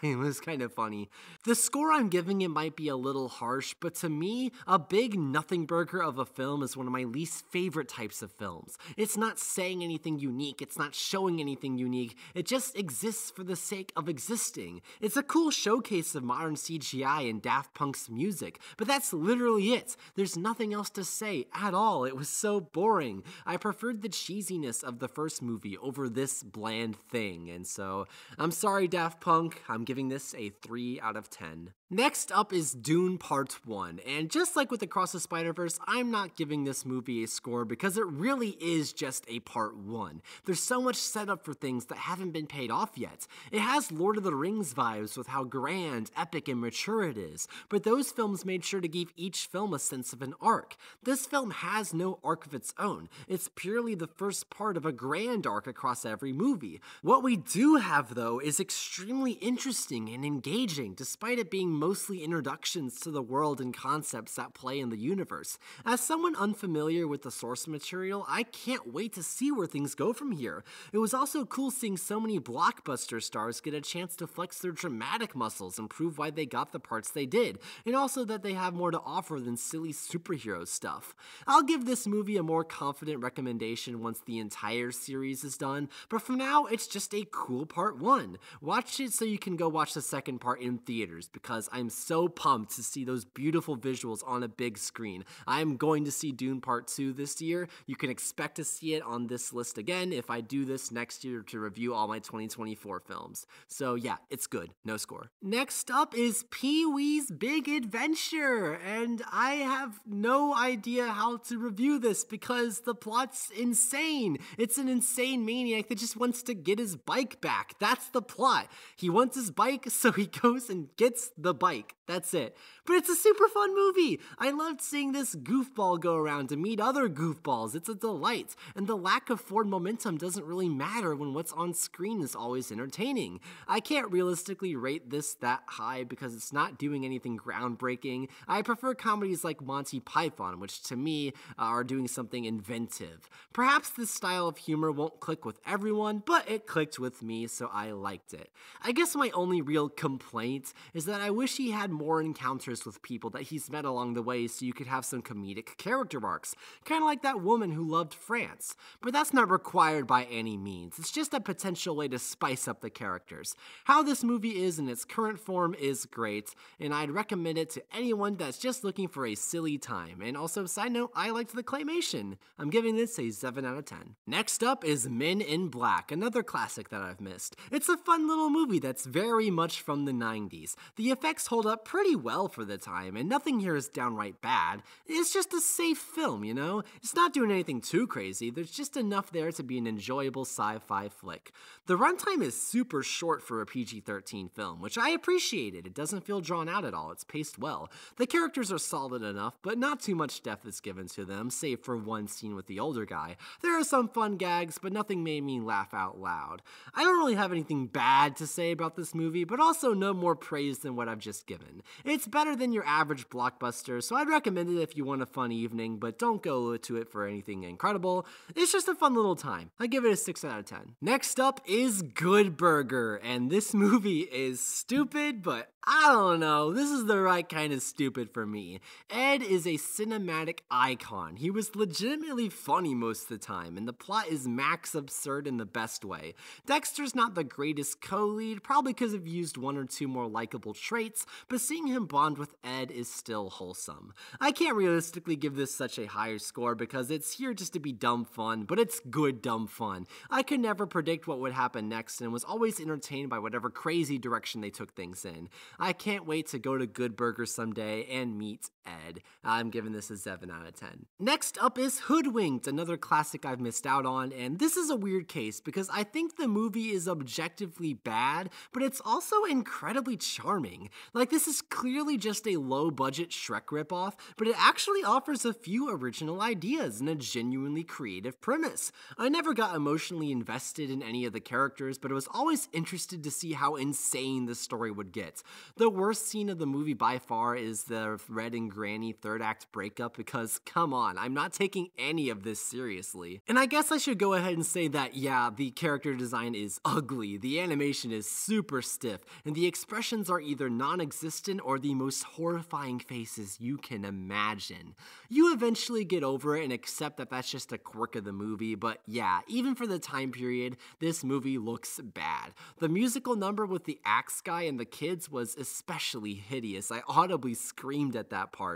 it was kind of funny. The score I'm giving it might be a little harsh, but to me, a big nothing burger of a film is one of my least favorite types of films. It's not saying anything unique, it's not showing anything unique, it just exists for the sake of existing. It's a cool showcase of modern CGI and Daft Punk's music, but that's literally it. There's nothing else to say at all. It was so boring. I preferred the cheesiness of the first movie over this bland thing, and so I'm sorry, Daft Punk, I'm giving this a 3 out of 10. Next up is Dune Part 1, and just like with Across the Spider-Verse, I'm not giving this movie a score because it really is just a Part 1. There's so much setup for things that haven't been paid off yet. It has Lord of the Rings vibes with how grand, epic, and mature it is, but those films made sure to give each film a sense of an arc. This film has no arc of its own. It's purely the first part of a grand arc across every movie. What we do have, though, is extremely interesting and engaging, despite it being mostly introductions to the world and concepts that play in the universe. As someone unfamiliar with the source material, I can't wait to see where things go from here. It was also cool seeing so many blockbuster stars get a chance to flex their dramatic muscles and prove why they got the parts they did, and also that they have more to offer than silly superhero stuff. I'll give this movie a more confident recommendation once the entire series is done, but for now, it's just a cool Part 1. Watch it so you can go watch the second part in theaters, because I'm so pumped to see those beautiful visuals on a big screen. I'm going to see Dune Part 2 this year. You can expect to see it on this list again if I do this next year to review all my 2024 films. So yeah, it's good. No score. Next up is Pee-wee's Big Adventure, and I have no idea how to review this because the plot's insane. It's an insane maniac that just wants to get his bike back. That's the plot. He wants his bike, so he goes and gets the bike. That's it. But it's a super fun movie. I loved seeing this goofball go around to meet other goofballs. It's a delight. And the lack of forward momentum doesn't really matter when what's on screen is always entertaining. I can't realistically rate this that high because it's not doing anything groundbreaking. I prefer comedies like Monty Python, which to me are doing something inventive. Perhaps this style of humor won't click with everyone, but it clicked with me, so I liked it. I guess my only real complaint is that I wish he had more encounters with people that he's met along the way so you could have some comedic character arcs, kind of like that woman who loved France. But that's not required by any means. It's just a potential way to spice up the characters. How this movie is in its current form is great, and I'd recommend it to anyone that's just looking for a silly time. And also, side note, I liked the claymation. I'm giving this a 7 out of 10. Next up is Men in Black, another classic that I've missed. It's a fun little movie that's very much from the 90s. The effects hold up pretty well for the time, and nothing here is downright bad. It's just a safe film, you know? It's not doing anything too crazy, there's just enough there to be an enjoyable sci-fi flick. The runtime is super short for a PG-13 film, which I appreciated. It doesn't feel drawn out at all, it's paced well. The characters are solid enough, but not too much depth is given to them, save for one scene with the older guy. There are some fun gags, but nothing made me laugh out loud. I don't really have anything bad to say about this movie, but also no more praise than what I've just given. It's better than your average blockbuster, so I'd recommend it if you want a fun evening, but don't go to it for anything incredible. It's just a fun little time. I give it a 6 out of 10. Next up is Good Burger, and this movie is stupid, but I don't know, this is the right kind of stupid for me. Ed is a cinematic icon. He was legitimately funny most of the time, and the plot is max absurd in the best way. Dexter's not the greatest co-lead, probably because I've used one or two more likable traits, but seeing him bond with Ed is still wholesome. I can't realistically give this such a higher score because it's here just to be dumb fun, but it's good dumb fun. I could never predict what would happen next and was always entertained by whatever crazy direction they took things in. I can't wait to go to good burger someday and meet Ed. I'm giving this a 7 out of 10. Next up is Hoodwinked, another classic I've missed out on, and this is a weird case because I think the movie is objectively bad, but it's also incredibly charming. Like, this is clearly just a low-budget Shrek ripoff, but it actually offers a few original ideas and a genuinely creative premise. I never got emotionally invested in any of the characters, but I was always interested to see how insane the story would get. The worst scene of the movie by far is the Red and Granny third act breakup because, come on, I'm not taking any of this seriously. And I guess I should go ahead and say that, yeah, the character design is ugly, the animation is super stiff, and the expressions are either non-existent or the most horrifying faces you can imagine. You eventually get over it and accept that that's just a quirk of the movie, but yeah, even for the time period, this movie looks bad. The musical number with the axe guy and the kids was especially hideous. I audibly screamed at that part.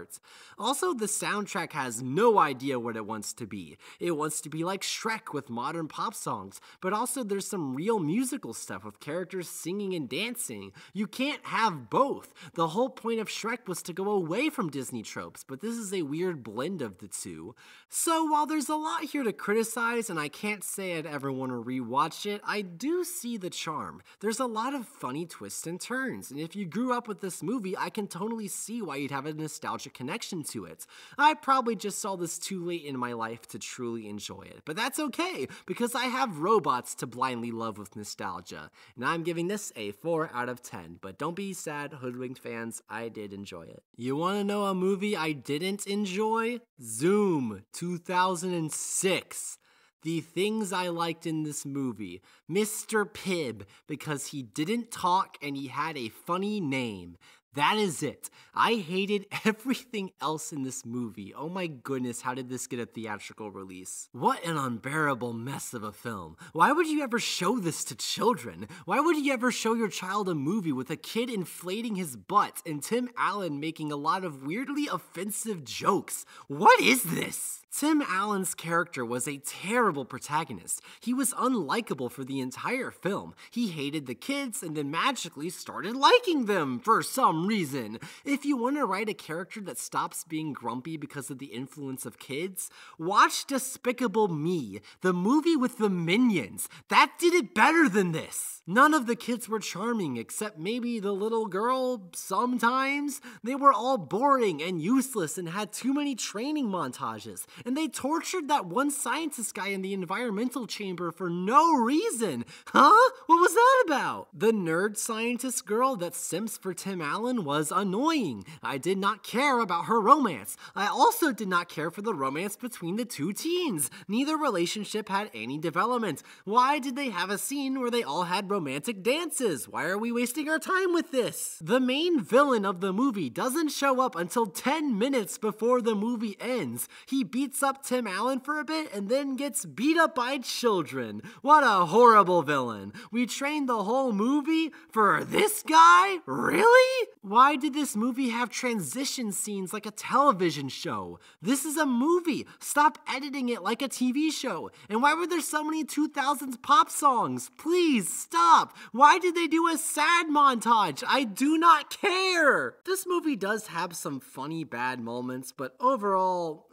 Also, the soundtrack has no idea what it wants to be. It wants to be like Shrek with modern pop songs, but also there's some real musical stuff with characters singing and dancing. You can't have both. The whole point of Shrek was to go away from Disney tropes, but this is a weird blend of the two. So while there's a lot here to criticize, and I can't say I'd ever want to rewatch it, I do see the charm. There's a lot of funny twists and turns, and if you grew up with this movie, I can totally see why you'd have a nostalgia connection to it. I probably just saw this too late in my life to truly enjoy it, but that's okay, because I have robots to blindly love with nostalgia, and I'm giving this a 4 out of 10, but don't be sad, Hoodwinked fans, I did enjoy it. You want to know a movie I didn't enjoy? Zoom, 2006. The things I liked in this movie. Mr. Pibb, because he didn't talk and he had a funny name. That is it. I hated everything else in this movie. Oh my goodness, how did this get a theatrical release? What an unbearable mess of a film. Why would you ever show this to children? Why would you ever show your child a movie with a kid inflating his butt and Tim Allen making a lot of weirdly offensive jokes? What is this? Tim Allen's character was a terrible protagonist. He was unlikable for the entire film. He hated the kids and then magically started liking them for some reason. If you want to write a character that stops being grumpy because of the influence of kids, watch Despicable Me, the movie with the Minions. That did it better than this. None of the kids were charming except maybe the little girl sometimes. They were all boring and useless and had too many training montages. And they tortured that one scientist guy in the environmental chamber for no reason. Huh? What was that about? The nerd scientist girl that simps for Tim Allen was annoying. I did not care about her romance. I also did not care for the romance between the two teens. Neither relationship had any development. Why did they have a scene where they all had romantic dances? Why are we wasting our time with this? The main villain of the movie doesn't show up until 10 minutes before the movie ends. He beats up Tim Allen for a bit and then gets beat up by children. What a horrible villain. We trained the whole movie for this guy? Really? Why did this movie have transition scenes like a television show? This is a movie. Stop editing it like a TV show. And why were there so many 2000s pop songs? Please stop. Why did they do a sad montage? I do not care. This movie does have some funny bad moments, but overall,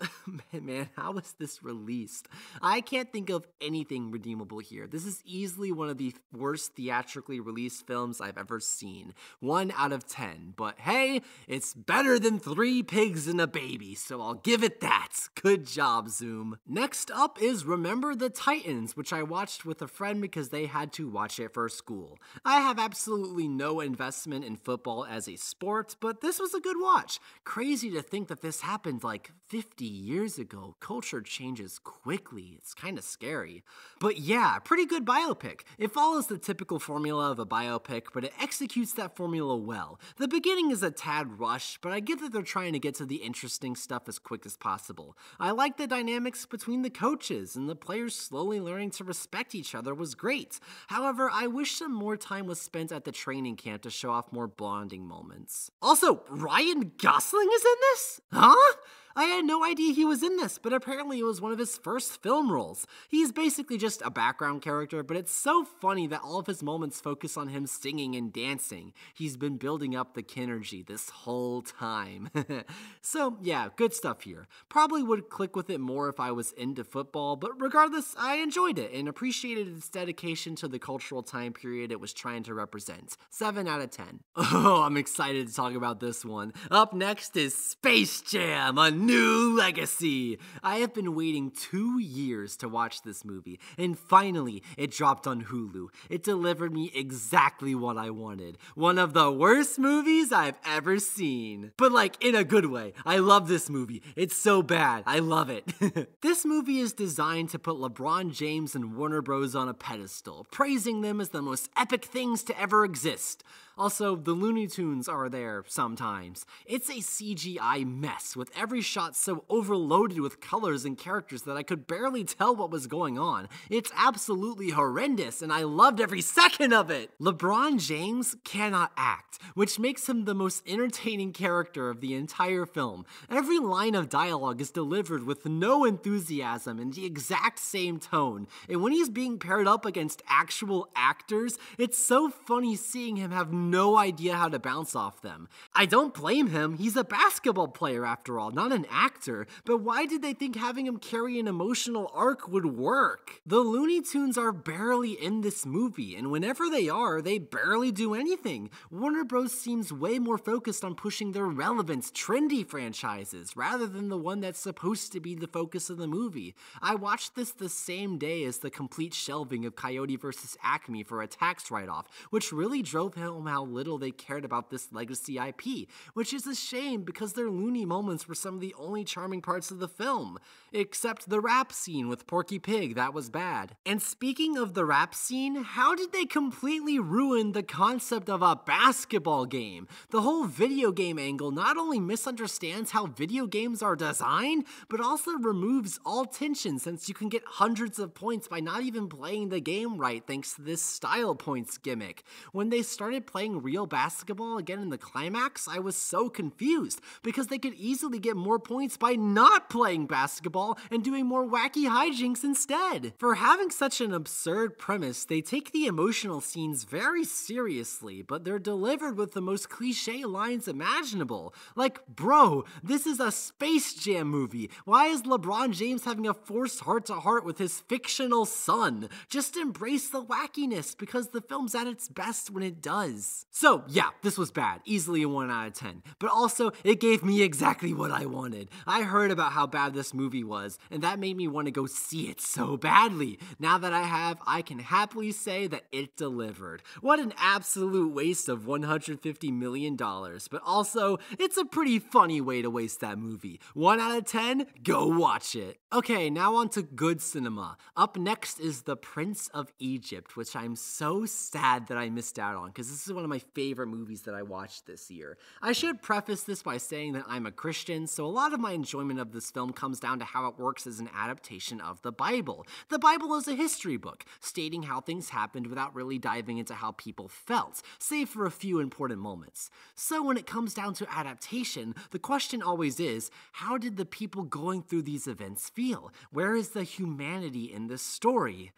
man, how was this released? I can't think of anything redeemable here. This is easily one of the worst theatrically released films I've ever seen. 1 out of 10. But hey, it's better than 3 pigs and a baby, so I'll give it that. Good job, Zoom. Next up is Remember the Titans, which I watched with a friend because they had to watch it for school. I have absolutely no investment in football as a sport, but this was a good watch. Crazy to think that this happened like 50 years ago. Culture changes quickly. It's kind of scary. But yeah, pretty good biopic. It follows the typical formula of a biopic, but it executes that formula well. The beginning is a tad rushed, but I get that they're trying to get to the interesting stuff as quick as possible. I like the dynamics between the coaches, and the players slowly learning to respect each other was great. However, I wish some more time was spent at the training camp to show off more bonding moments. Also, Ryan Gosling is in this? Huh? I had no idea he was in this, but apparently it was one of his first film roles. He's basically just a background character, but it's so funny that all of his moments focus on him singing and dancing. He's been building up the Kinergy this whole time. So yeah, good stuff here. Probably would click with it more if I was into football, but regardless, I enjoyed it and appreciated its dedication to the cultural time period it was trying to represent. 7 out of 10. Oh, I'm excited to talk about this one. Up next is Space Jam: A New Legacy. I have been waiting 2 years to watch this movie, and finally, it dropped on Hulu. It delivered me exactly what I wanted. One of the worst movies I've ever seen. But like, in a good way. I love this movie. It's so bad. I love it. This movie is designed to put LeBron James and Warner Bros. On a pedestal, praising them as the most epic things to ever exist. Also, the Looney Tunes are there sometimes. It's a CGI mess, with every shot so overloaded with colors and characters that I could barely tell what was going on. It's absolutely horrendous, and I loved every second of it! LeBron James cannot act, which makes him the most entertaining character of the entire film. Every line of dialogue is delivered with no enthusiasm and the exact same tone, and when he's being paired up against actual actors, it's so funny seeing him have no idea how to bounce off them. I don't blame him, he's a basketball player after all, not an actor, but why did they think having him carry an emotional arc would work? The Looney Tunes are barely in this movie, and whenever they are, they barely do anything. Warner Bros. Seems way more focused on pushing their relevant, trendy franchises, rather than the one that's supposed to be the focus of the movie. I watched this the same day as the complete shelving of Coyote vs. Acme for a tax write-off, which really drove home how little they cared about this legacy IP, which is a shame because their loony moments were some of the only charming parts of the film. Except the rap scene with Porky Pig, that was bad. And speaking of the rap scene, how did they completely ruin the concept of a basketball game? The whole video game angle not only misunderstands how video games are designed, but also removes all tension since you can get hundreds of points by not even playing the game right thanks to this style points gimmick. When they started playing real basketball again in the climax, I was so confused because they could easily get more points by not playing basketball and doing more wacky hijinks instead. For having such an absurd premise, they take the emotional scenes very seriously, but they're delivered with the most cliche lines imaginable. Like, bro, this is a Space Jam movie. Why is LeBron James having a forced heart-to-heart with his fictional son? Just embrace the wackiness because the film's at its best when it does. So, yeah, this was bad. Easily a 1 out of 10. But also, it gave me exactly what I wanted. I heard about how bad this movie was, and that made me want to go see it so badly. Now that I have, I can happily say that it delivered. What an absolute waste of $150 million, but also, it's a pretty funny way to waste that movie. 1 out of 10, go watch it. Okay, now on to good cinema. Up next is The Prince of Egypt, which I'm so sad that I missed out on, because this is one of my favorite movies that I watched this year. I should preface this by saying that I'm a Christian, so a lot of my enjoyment of this film comes down to how it works as an adaptation of the Bible. The Bible is a history book, stating how things happened without really diving into how people felt, save for a few important moments. So when it comes down to adaptation, the question always is, how did the people going through these events feel? Where is the humanity in this story?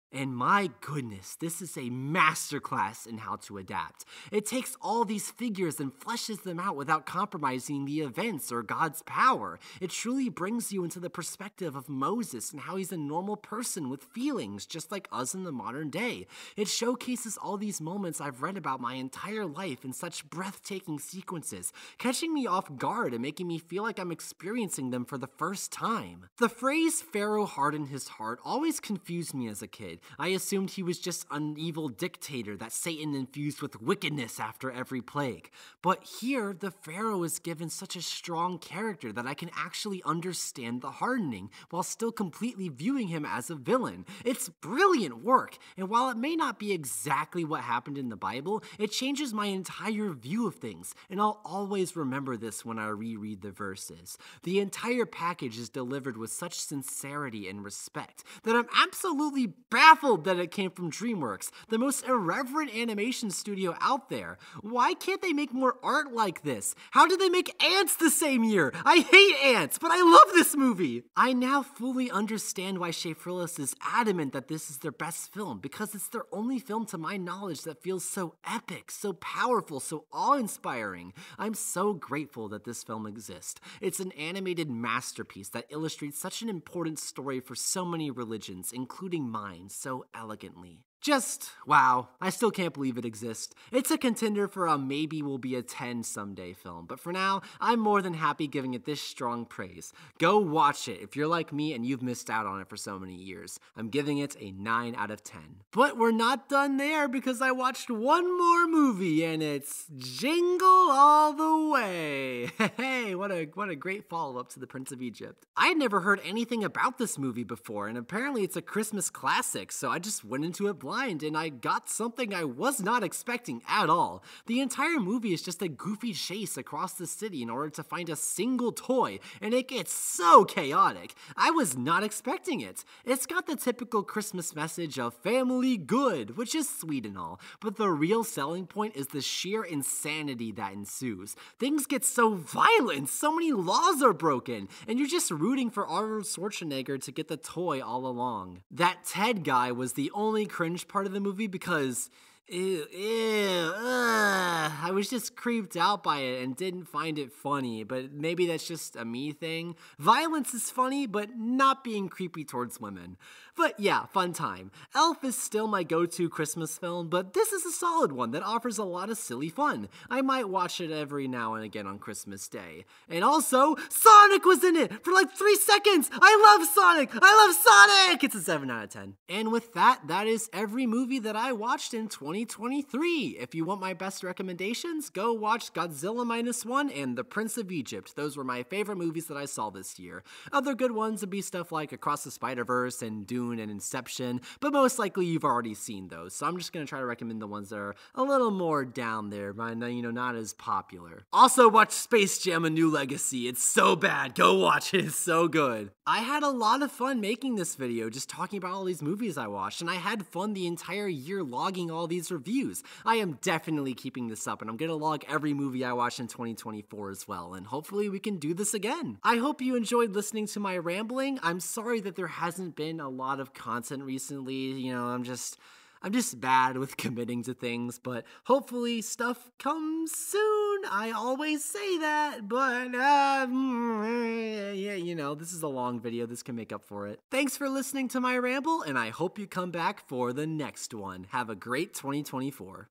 And my goodness, this is a masterclass in how to adapt. It takes all these figures and fleshes them out without compromising the events or God's power. It truly brings you into the perspective of Moses and how he's a normal person with feelings, just like us in the modern day. It showcases all these moments I've read about my entire life in such breathtaking sequences, catching me off guard and making me feel like I'm experiencing them for the first time. The phrase "Pharaoh hardened his heart" always confused me as a kid. I assumed he was just an evil dictator that Satan infused with wickedness after every plague. But here, the Pharaoh is given such a strong character that I can actually understand the hardening, while still completely viewing him as a villain. It's brilliant work, and while it may not be exactly what happened in the Bible, it changes my entire view of things, and I'll always remember this when I reread the verses. The entire package is delivered with such sincerity and respect that I'm absolutely baffled baffled that it came from DreamWorks, the most irreverent animation studio out there. Why can't they make more art like this? How did they make Antz the same year? I hate Antz, but I love this movie! I now fully understand why Shea Frillis is adamant that this is their best film, because it's their only film to my knowledge that feels so epic, so powerful, so awe-inspiring. I'm so grateful that this film exists. It's an animated masterpiece that illustrates such an important story for so many religions, including mine, so elegantly. Just, wow, I still can't believe it exists. It's a contender for a maybe will be a 10 someday film, but for now, I'm more than happy giving it this strong praise. Go watch it if you're like me and you've missed out on it for so many years. I'm giving it a 9 out of 10. But we're not done there because I watched one more movie and it's Jingle All The Way. Hey, what a great follow-up to The Prince of Egypt. I had never heard anything about this movie before, and apparently it's a Christmas classic, so I just went into it blind and I got something I was not expecting at all. The entire movie is just a goofy chase across the city in order to find a single toy, and it gets so chaotic. I was not expecting it. It's got the typical Christmas message of family good, which is sweet and all, but the real selling point is the sheer insanity that ensues. Things get so violent, so many laws are broken, and you're just rooting for Arnold Schwarzenegger to get the toy all along. That Ted guy was the only cringe part of the movie because I was just creeped out by it and didn't find it funny, but maybe that's just a me thing. Violence is funny, but not being creepy towards women. But yeah, fun time. Elf is still my go-to Christmas film, but this is a solid one that offers a lot of silly fun. I might watch it every now and again on Christmas Day. And also, Sonic was in it for like 3 seconds! I love Sonic! I love Sonic! It's a 7 out of 10. And with that, that is every movie that I watched in 2023. If you want my best recommendations, go watch Godzilla Minus One and The Prince of Egypt. Those were my favorite movies that I saw this year. Other good ones would be stuff like Across the Spider-Verse and Dune and Inception, but most likely you've already seen those, so I'm just gonna try to recommend the ones that are a little more down there, but not as popular. Also watch Space Jam: A New Legacy. It's so bad. Go watch it. It's so good. I had a lot of fun making this video, just talking about all these movies I watched, and I had fun the entire year logging all these reviews. I am definitely keeping this up, and I'm gonna log every movie I watch in 2024 as well, and hopefully we can do this again. I hope you enjoyed listening to my rambling. I'm sorry that there hasn't been a lot of content recently. I'm just bad with committing to things, but hopefully stuff comes soon. I always say that, but this is a long video. This can make up for it. Thanks for listening to my ramble, and I hope you come back for the next one. Have a great 2024.